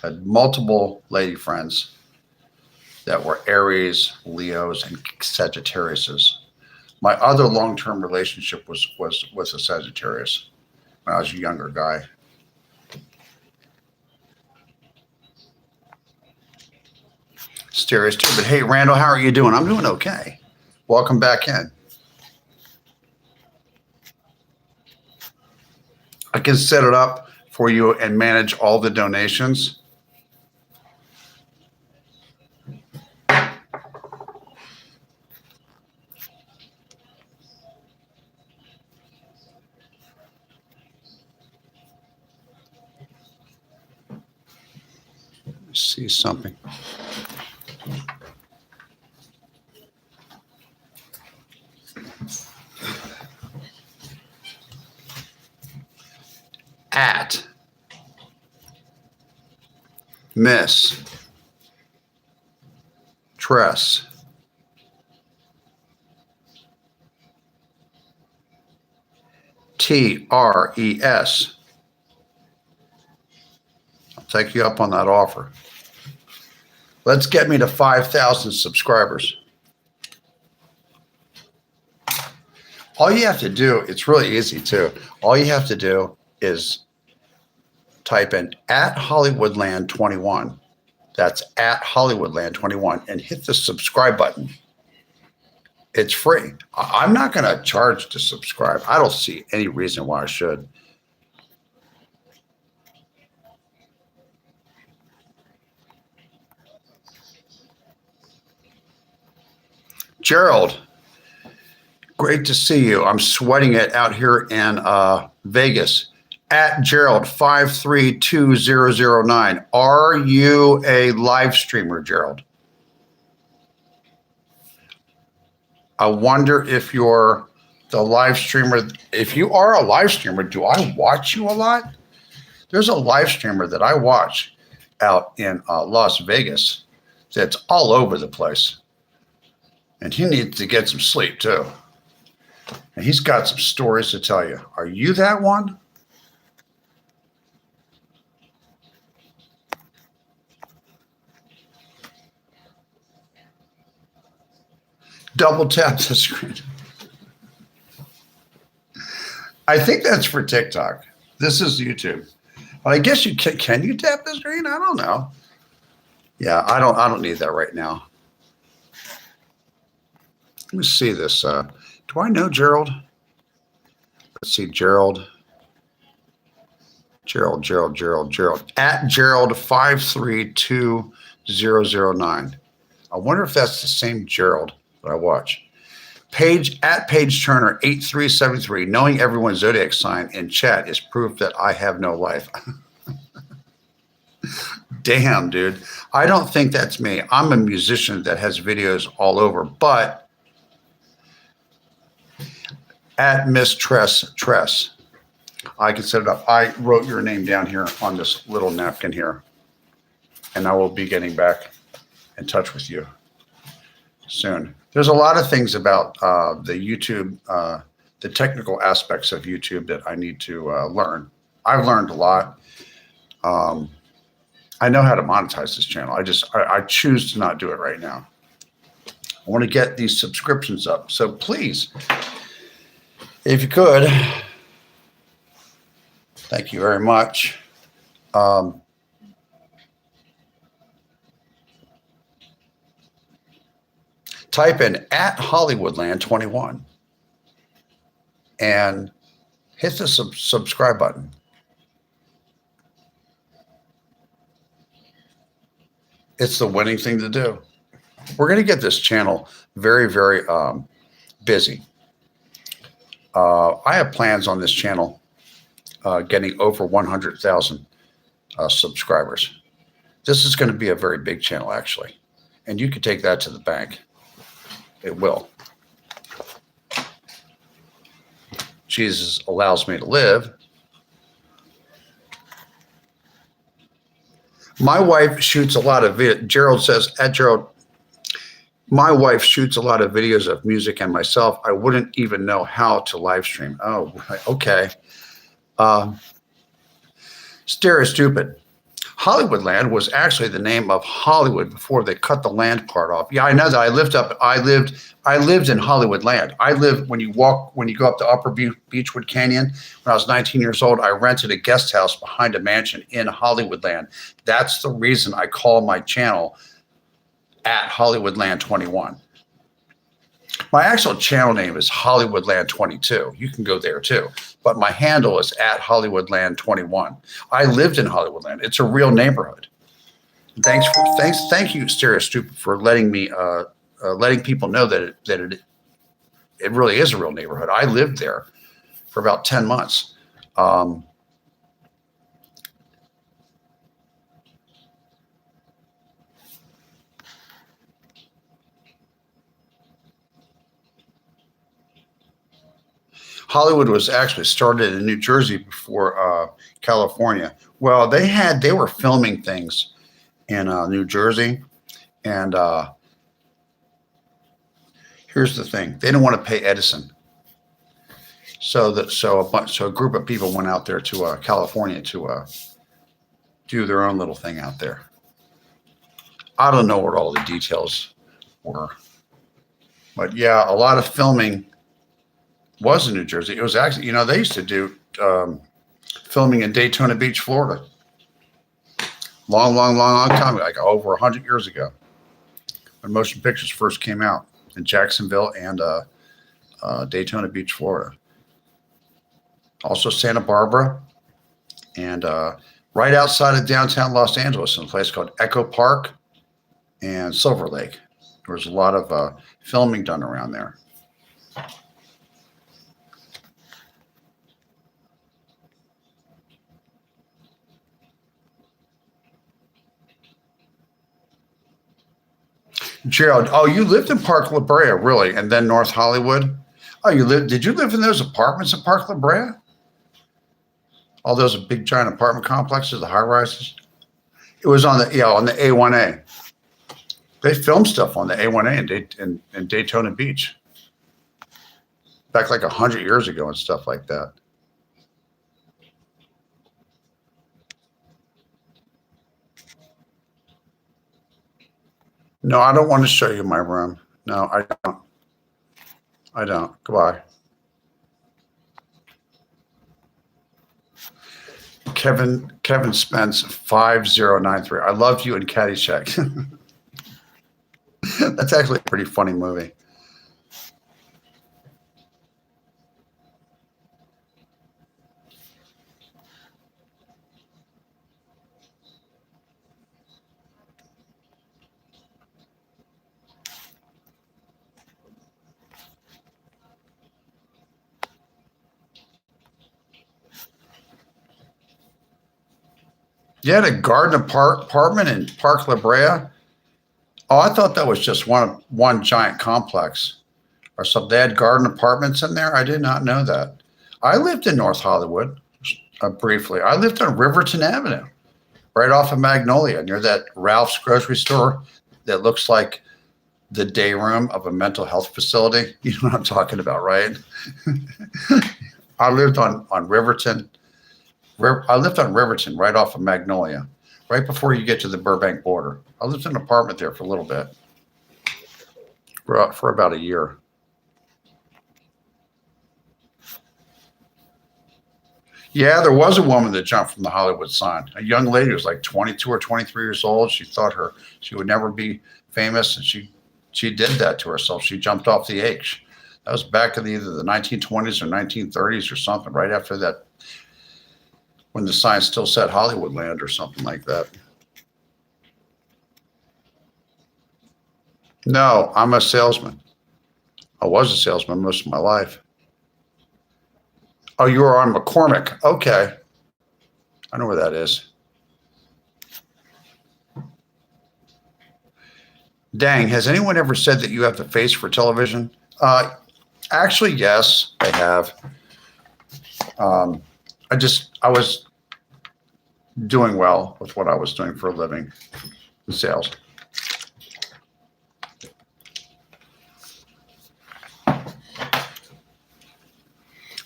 Had multiple lady friends that were Aries, Leos, and Sagittariuses. My other long-term relationship was with a Sagittarius when I was a younger guy. Mysterious too, but hey, Randall, how are you doing? I'm doing okay. Welcome back in. I can set it up for you and manage all the donations. See something. At Miss Tress TRES. I'll take you up on that offer. Let's get me to 5,000 subscribers. All you have to do, it's really easy too. All you have to do is type in at Hollywoodland21. That's at Hollywoodland21 and hit the subscribe button. It's free. I'm not going to charge to subscribe. I don't see any reason why I should. Gerald, great to see you. I'm sweating it out here in Vegas. At Gerald532009. Are you a live streamer, Gerald? I wonder if you're the live streamer. If you are a live streamer, do I watch you a lot? There's a live streamer that I watch out in Las Vegas that's all over the place. And he needs to get some sleep too. And he's got some stories to tell you. Are you that one? Double tap the screen. I think that's for TikTok. This is YouTube. But I guess you can you tap the screen? I don't know. Yeah, I don't need that right now. Let me see this. Do I know Gerald? Let's see, Gerald. At Gerald532009. I wonder if that's the same Gerald that I watch. Paige Turner 8373. Knowing everyone's zodiac sign in chat is proof that I have no life. Damn, dude. I don't think that's me. I'm a musician that has videos all over, but at Miss Tress, I can set it up. I wrote your name down here on this little napkin here, and I will be getting back in touch with you soon. There's a lot of things about the YouTube, the technical aspects of YouTube that I need to learn. I've learned a lot. I know how to monetize this channel. I choose to not do it right now. I want to get these subscriptions up. So please, if you could, thank you very much. Type in at Hollywoodland21 and hit the subscribe button. It's the winning thing to do. We're going to get this channel very, very busy. I have plans on this channel getting over 100,000 subscribers. This is going to be a very big channel, actually. And you can take that to the bank. It will. Jesus allows me to live. My wife shoots a lot of Gerald says, at Gerald, my wife shoots a lot of videos of music and myself. I wouldn't even know how to live stream. Oh, okay. Stare is stupid. Hollywoodland was actually the name of Hollywood before they cut the land part off. Yeah, I know that. I lived in Hollywoodland. I lived when you go up the Upper Beechwood Canyon. When I was 19 years old, I rented a guest house behind a mansion in Hollywoodland. That's the reason I call my channel at Hollywoodland21. My actual channel name is Hollywoodland22. You can go there too. But my handle is at Hollywoodland21. I lived in Hollywoodland. It's a real neighborhood. Thank you, Stereo Stupid, for letting me letting people know that it really is a real neighborhood. I lived there for about 10 months. Hollywood was actually started in New Jersey before California. Well, they were filming things in New Jersey, and here's the thing: they didn't want to pay Edison, so a group of people went out there to California to do their own little thing out there. I don't know what all the details were, but yeah, a lot of filming was in New Jersey. It was actually, they used to do filming in Daytona Beach, Florida. long, long, long, long time ago, like over 100 years ago, when motion pictures first came out in Jacksonville and Daytona Beach, Florida. Also Santa Barbara, and right outside of downtown Los Angeles in a place called Echo Park and Silver Lake. There was a lot of filming done around there. Gerald, oh, you lived in Park La Brea, really, and then North Hollywood? Oh, did you live in those apartments in Park La Brea? All those big giant apartment complexes, the high rises? It was on the A1A. They filmed stuff on the A1A in Daytona Beach. Back like 100 years ago and stuff like that. No, I don't want to show you my room. No, I don't. I don't. Goodbye. Kevin Spence 5093. I loved you in Caddyshack. That's actually a pretty funny movie. You had a garden apartment in Park La Brea? Oh, I thought that was just one giant complex or something. They had garden apartments in there? I did not know that. I lived in North Hollywood briefly. I lived on Riverton Avenue, right off of Magnolia, near that Ralph's grocery store that looks like the day room of a mental health facility. You know what I'm talking about, right? I lived on Riverton. I lived on Riverton right off of Magnolia, right before you get to the Burbank border. I lived in an apartment there for a little bit, for about a year. Yeah, there was a woman that jumped from the Hollywood sign. A young lady who was like 22 or 23 years old. She thought she would never be famous, and she did that to herself. She jumped off the H. That was back in either the 1920s or 1930s or something, right after that, when the sign still said Hollywoodland or something like that. No, I'm a salesman. I was a salesman most of my life. Oh, you were on McCormick. Okay. I know where that is. Dang, has anyone ever said that you have the face for television? Actually, yes, I have. I was doing well with what I was doing for a living in sales.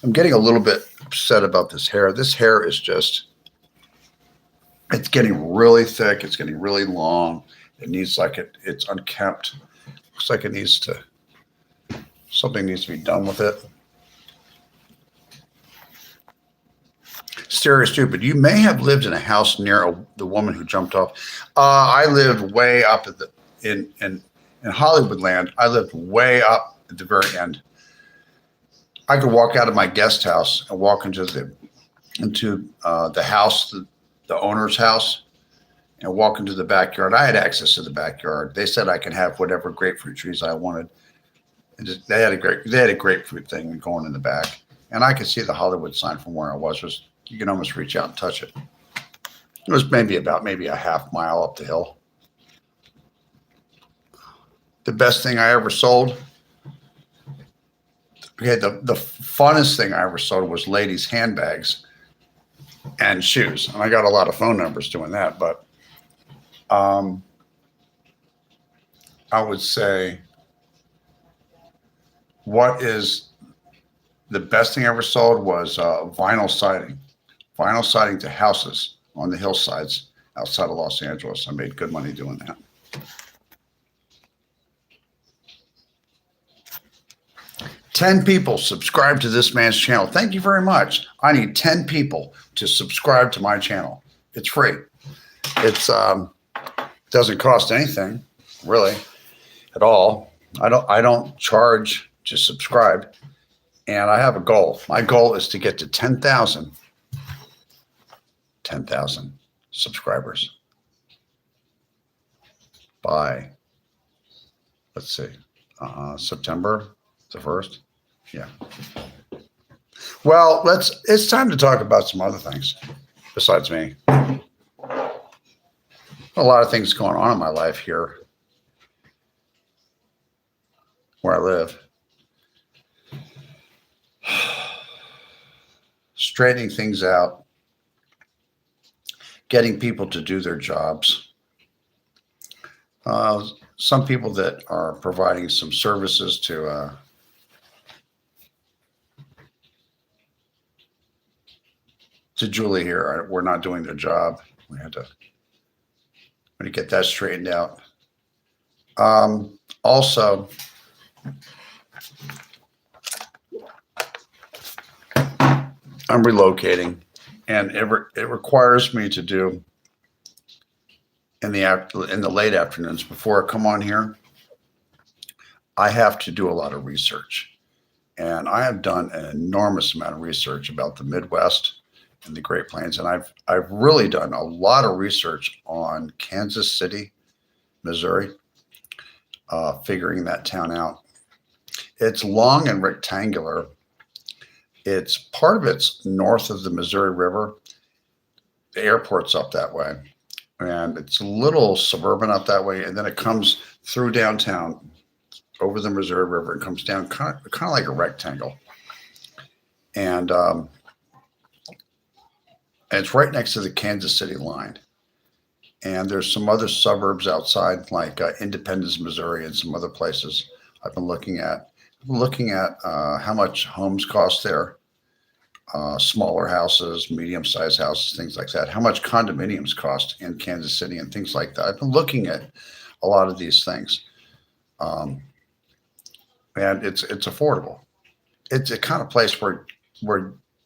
I'm getting a little bit upset about this hair. This hair is just, it's getting really thick. It's getting really long. It needs it's unkempt. Looks like something needs to be done with it. Stereo Stupid, you may have lived in a house near the woman who jumped off. I lived way up at in Hollywoodland. I lived way up at the very end. I could walk out of my guest house and walk into the house, the owner's house, and walk into the backyard. I had access to the backyard. They said I could have whatever grapefruit trees I wanted. They had a grapefruit thing going in the back, and I could see the Hollywood sign from where I was. You can almost reach out and touch it. It was maybe a half mile up the hill. The best thing I ever sold. Okay, the funnest thing I ever sold was ladies' handbags and shoes. And I got a lot of phone numbers doing that, but I would say what is the best thing I ever sold was vinyl siding. Vinyl siding to houses on the hillsides outside of Los Angeles. I made good money doing that. Ten people subscribe to this man's channel. Thank you very much. I need 10 people to subscribe to my channel. It's free. It's doesn't cost anything really at all. I don't charge to subscribe, and I have a goal. My goal is to get to 10,000 subscribers by, let's see, September the 1st. Yeah. Well, it's time to talk about some other things besides me. A lot of things going on in my life here where I live. Straightening things out, getting people to do their jobs. Some people that are providing some services to Julie here were not doing their job. We had to get that straightened out. Also, I'm relocating, and it requires me to do in the late afternoons before I come on here. I have to do a lot of research, and I have done an enormous amount of research about the Midwest and the Great Plains, and I've really done a lot of research on Kansas City, Missouri, figuring that town out. It's long and rectangular. It's part of it's north of the Missouri River. The airport's up that way, and it's a little suburban up that way, and then it comes through downtown over the Missouri River and comes down kind of like a rectangle. And it's right next to the Kansas City line. And there's some other suburbs outside, like Independence, Missouri, and some other places I've been looking at. How much homes cost there, smaller houses, medium-sized houses, things like that. How much condominiums cost in Kansas City and things like that. I've been looking at a lot of these things, and it's affordable. It's a kind of place where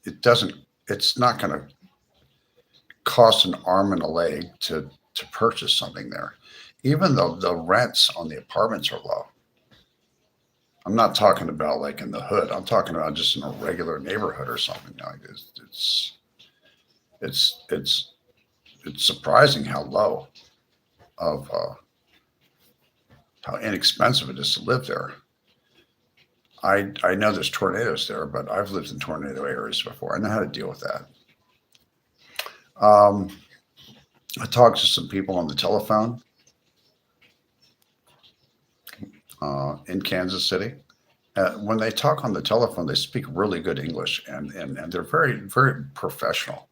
it's not going to cost an arm and a leg to purchase something there, even though the rents on the apartments are low. I'm not talking about like in the hood. I'm talking about just in a regular neighborhood or something like this. It's surprising how low of how inexpensive it is to live there. I know there's tornadoes there, but I've lived in tornado areas before. I know how to deal with that. I talked to some people on the telephone in Kansas City. When they talk on the telephone, they speak really good English, and they're very, very professional.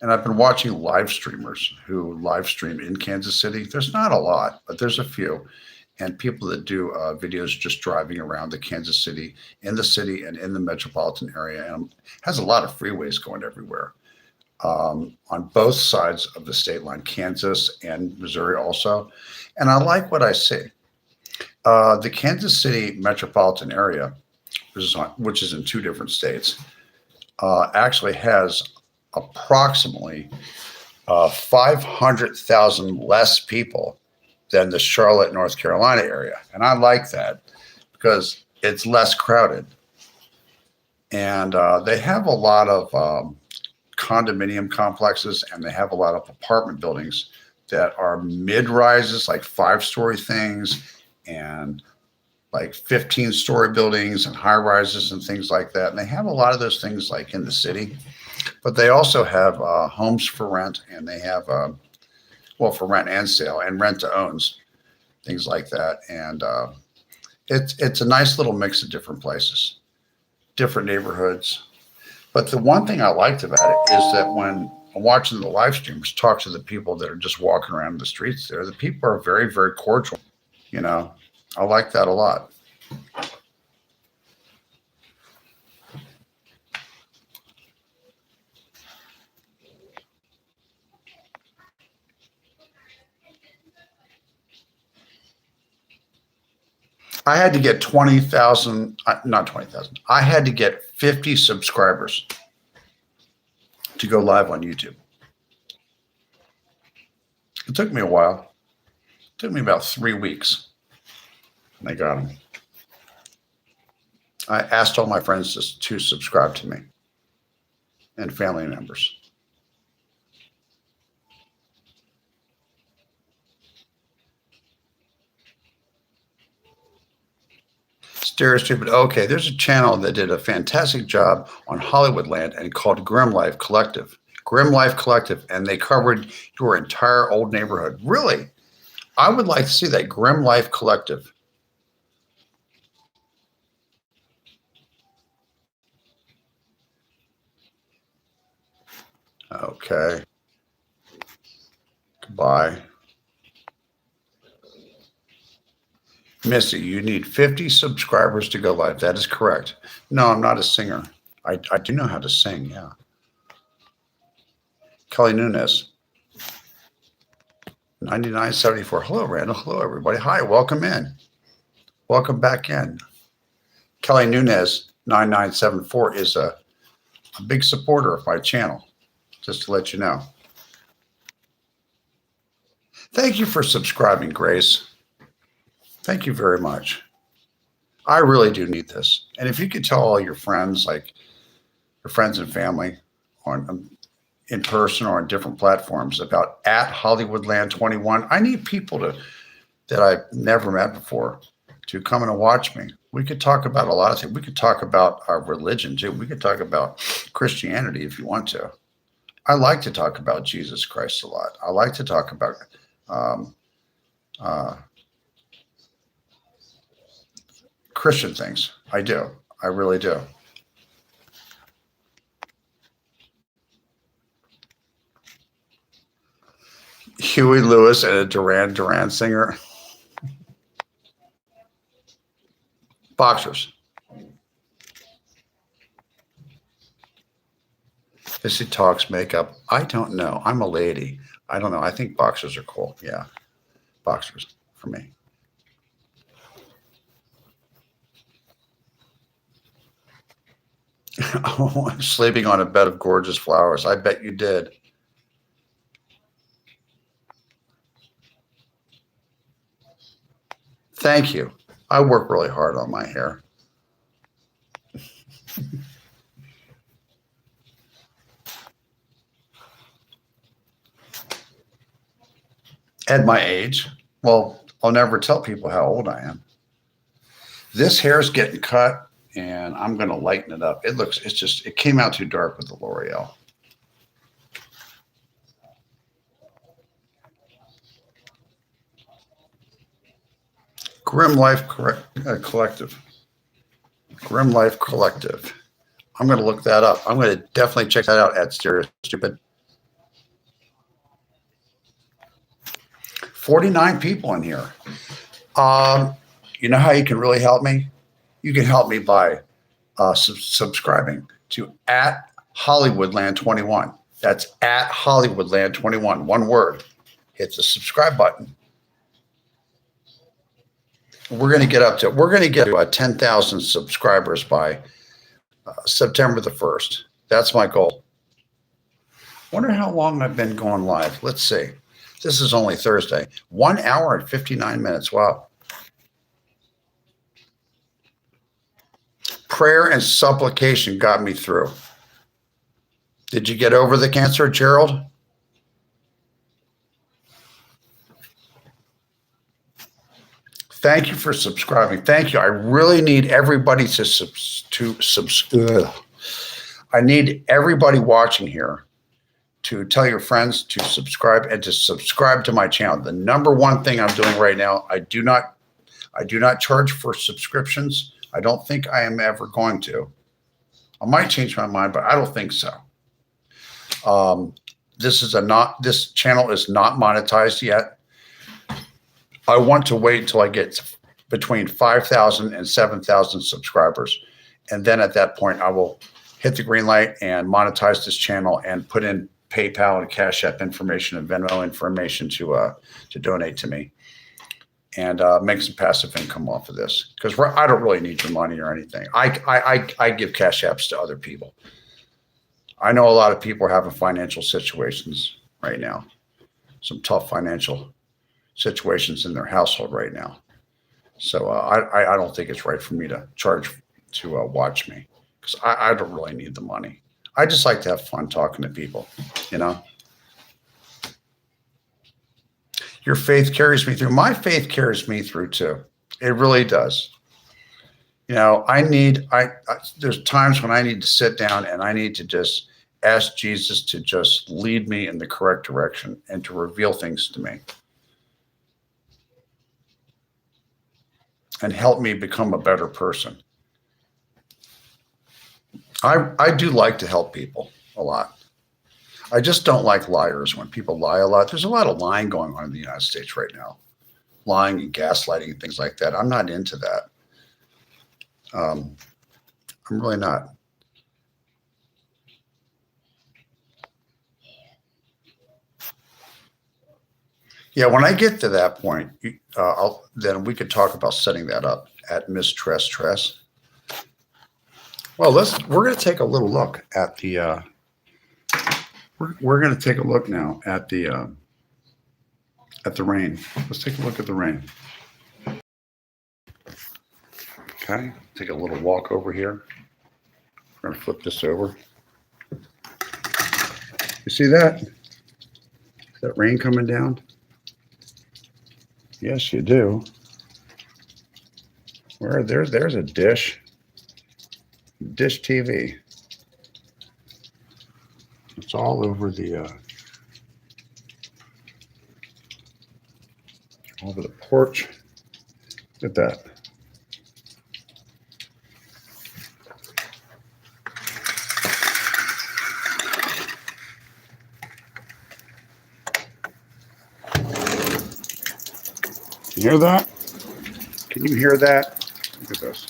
And I've been watching live streamers who live stream in Kansas City. There's not a lot, but there's a few. And people that do videos just driving around the Kansas City, in the city and in the metropolitan area, and has a lot of freeways going everywhere. On both sides of the state line, Kansas and Missouri also. And I like what I see. The Kansas City metropolitan area, which is in 2 different states, actually has approximately 500,000 less people than the Charlotte, North Carolina area. And I like that because it's less crowded. And they have a lot of condominium complexes, and they have a lot of apartment buildings that are mid-rises, like 5-story things, and like 15-story buildings and high-rises and things like that. And they have a lot of those things like in the city, but they also have homes for rent, and they have for rent and sale and rent to owns, things like that. And it's a nice little mix of different places, different neighborhoods. But the one thing I liked about it is that when I'm watching the live streams, talk to the people that are just walking around the streets there, the people are very, very cordial. You know, I like that a lot. I had to get 20,000, not 20,000. I had to get 50 subscribers to go live on YouTube. It took me a while. It took me about 3 weeks. And I got them. I asked all my friends to subscribe to me and family members. Stereo Stupid. Okay, there's a channel that did a fantastic job on Hollywoodland and called Grim Life Collective. Grim Life Collective, and they covered your entire old neighborhood. Really? I would like to see that Grim Life Collective. Okay. Goodbye. Missy, you need 50 subscribers to go live. That is correct. No, I'm not a singer. I do know how to sing, yeah. Kelly Nunez. 9974. Hello, Randall. Hello, everybody. Hi, welcome in. Welcome back in. Kelly Nunez, 9974, is a big supporter of my channel, just to let you know. Thank you for subscribing, Grace. Thank you very much. I really do need this. And if you could tell all your friends, like your friends and family, on in person or on different platforms, about at Hollywoodland21. I need people that I've never met before to come in and watch me. We could talk about a lot of things. We could talk about our religion too. We could talk about Christianity if you want to. I like to talk about Jesus Christ a lot. I like to talk about Christian things. I do. I really do. Huey Lewis and a Duran Duran singer. Boxers. Missy talks makeup. I don't know. I'm a lady. I don't know. I think boxers are cool. Yeah. Boxers for me. Oh, I'm sleeping on a bed of gorgeous flowers. I bet you did. Thank you. I work really hard on my hair. At my age, well, I'll never tell people how old I am. This hair's getting cut, and I'm going to lighten it up. It came out too dark with the L'Oreal. Grim Life Collective. Grim Life Collective. I'm going to look that up. I'm going to definitely check that out at Stereo Stupid. 49 people in here. You know how you can really help me? You can help me by subscribing to at Hollywoodland21. That's at Hollywoodland21. One word. Hit the subscribe button. We're going to get to 10,000 subscribers by September the 1st. That's my goal. Wonder how long I've been going live. Let's see. This is only Thursday. 1 hour and 59 minutes. Wow. Prayer and supplication got me through. Did you get over the cancer, Gerald? Thank you for subscribing. Thank you. I really need everybody I need everybody watching here to tell your friends to subscribe and to subscribe to my channel. The number one thing I'm doing right now, I do not charge for subscriptions. I don't think I am ever going to. I might change my mind, but I don't think so. This channel is not monetized yet. I want to wait until I get between 5,000 and 7,000 subscribers. And then at that point, I will hit the green light and monetize this channel and put in PayPal and Cash App information and Venmo information to donate to me and make some passive income off of this. Because I don't really need your money or anything. I give Cash Apps to other people. I know a lot of people are having financial situations right now. some tough financial situations in their household right now. So I don't think it's right for me to charge to watch me because I don't really need the money. I just like to have fun talking to people, you know. Your faith carries me through. My faith carries me through too. It really does. You know, there's times when I need to sit down and I need to just ask Jesus to just lead me in the correct direction and to reveal things to me and help me become a better person. I do like to help people a lot. I just don't like liars. When people lie a lot, there's a lot of lying going on in the United States right now, lying and gaslighting and things like that. I'm not into that. I'm really not. Yeah, when I get to that point, then we could talk about setting that up at Miss Tress. Well, we're going to take a little look at the. We're going to take a look now at the rain. Let's take a look at the rain. Okay, take a little walk over here. We're going to flip this over. You see that? Is that rain coming down? Yes, you do. There's a dish TV. It's all over the porch. Look at that. You hear that? Can you hear that? Look at this.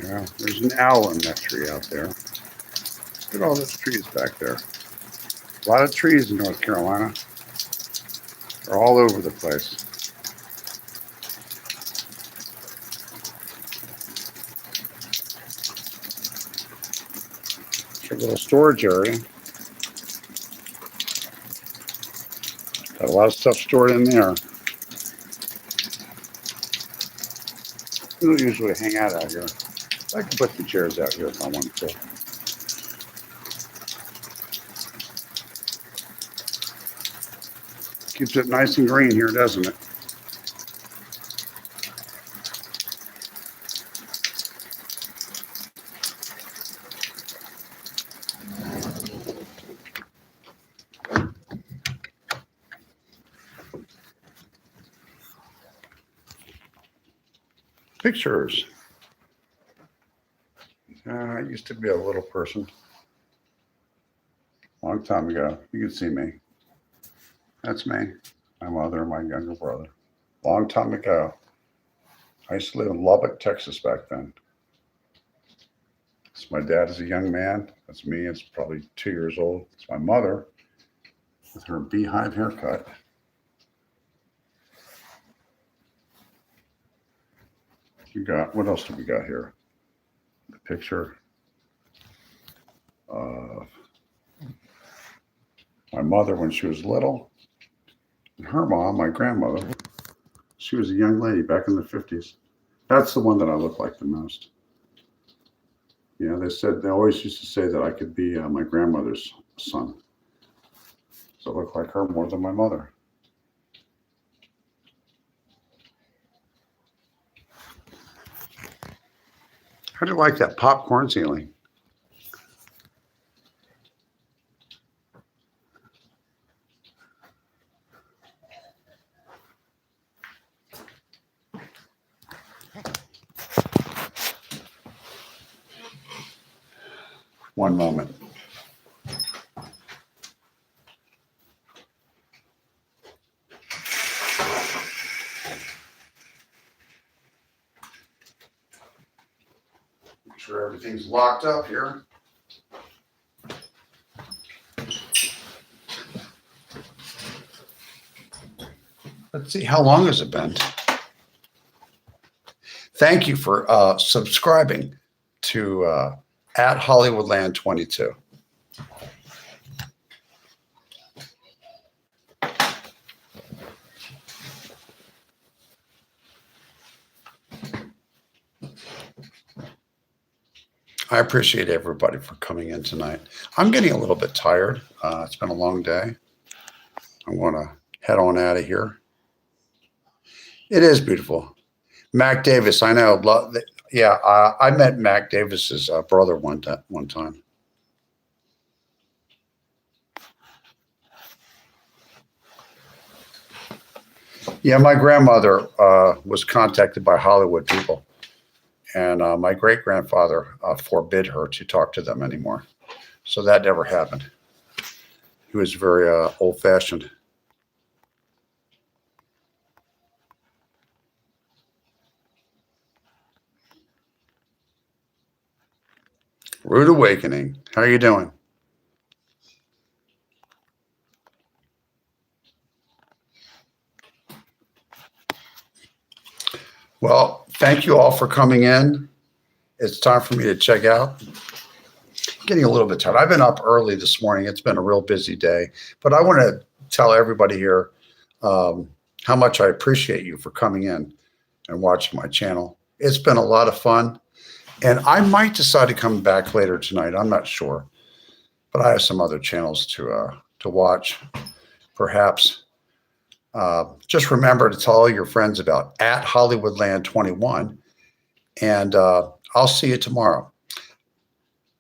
Yeah, there's an owl in that tree out there. Look at all those trees back there. A lot of trees in North Carolina. They're all over the place. It's a little storage area. Got a lot of stuff stored in there. We don't usually hang out here. I can put the chairs out here if I want to. Keeps it nice and green here, doesn't it? Pictures. I used to be a little person. Long time ago. You can see me. That's me. My mother and my younger brother. Long time ago. I used to live in Lubbock, Texas back then. It's my dad as a young man. That's me. It's probably 2 years old. It's my mother with her beehive haircut. What else do we got here? The picture of my mother when she was little. And her mom, my grandmother, she was a young lady back in the 50s. That's the one that I look like the most. You know, they always used to say that I could be my grandmother's son. So I look like her more than my mother. How do you like that popcorn ceiling? One moment. Make sure everything's locked up here. Let's see, how long has it been? Thank you for subscribing to at Hollywoodland22. I appreciate everybody for coming in tonight. I'm getting a little bit tired. It's been a long day. I want to head on out of here. It is beautiful. Mac Davis, I know. Yeah, I met Mac Davis's brother one time. Yeah, my grandmother was contacted by Hollywood people, and my great-grandfather forbid her to talk to them anymore. So that never happened. He was very old-fashioned. Rude Awakening. How are you doing? Well, thank you all for coming in. It's time for me to check out. Getting a little bit tired. I've been up early this morning. It's been a real busy day. But I want to tell everybody here how much I appreciate you for coming in and watching my channel. It's been a lot of fun. And I might decide to come back later tonight. I'm not sure. But I have some other channels to watch, perhaps. Just remember to tell all your friends about at Hollywoodland21. And I'll see you tomorrow.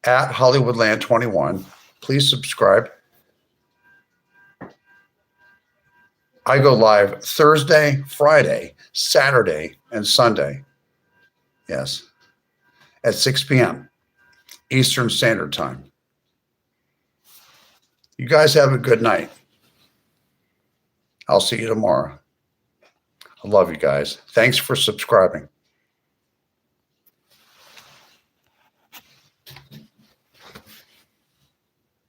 At Hollywoodland21. Please subscribe. I go live Thursday, Friday, Saturday, and Sunday. Yes. At 6 p.m. Eastern Standard Time. You guys have a good night. I'll see you tomorrow. I love you guys. Thanks for subscribing.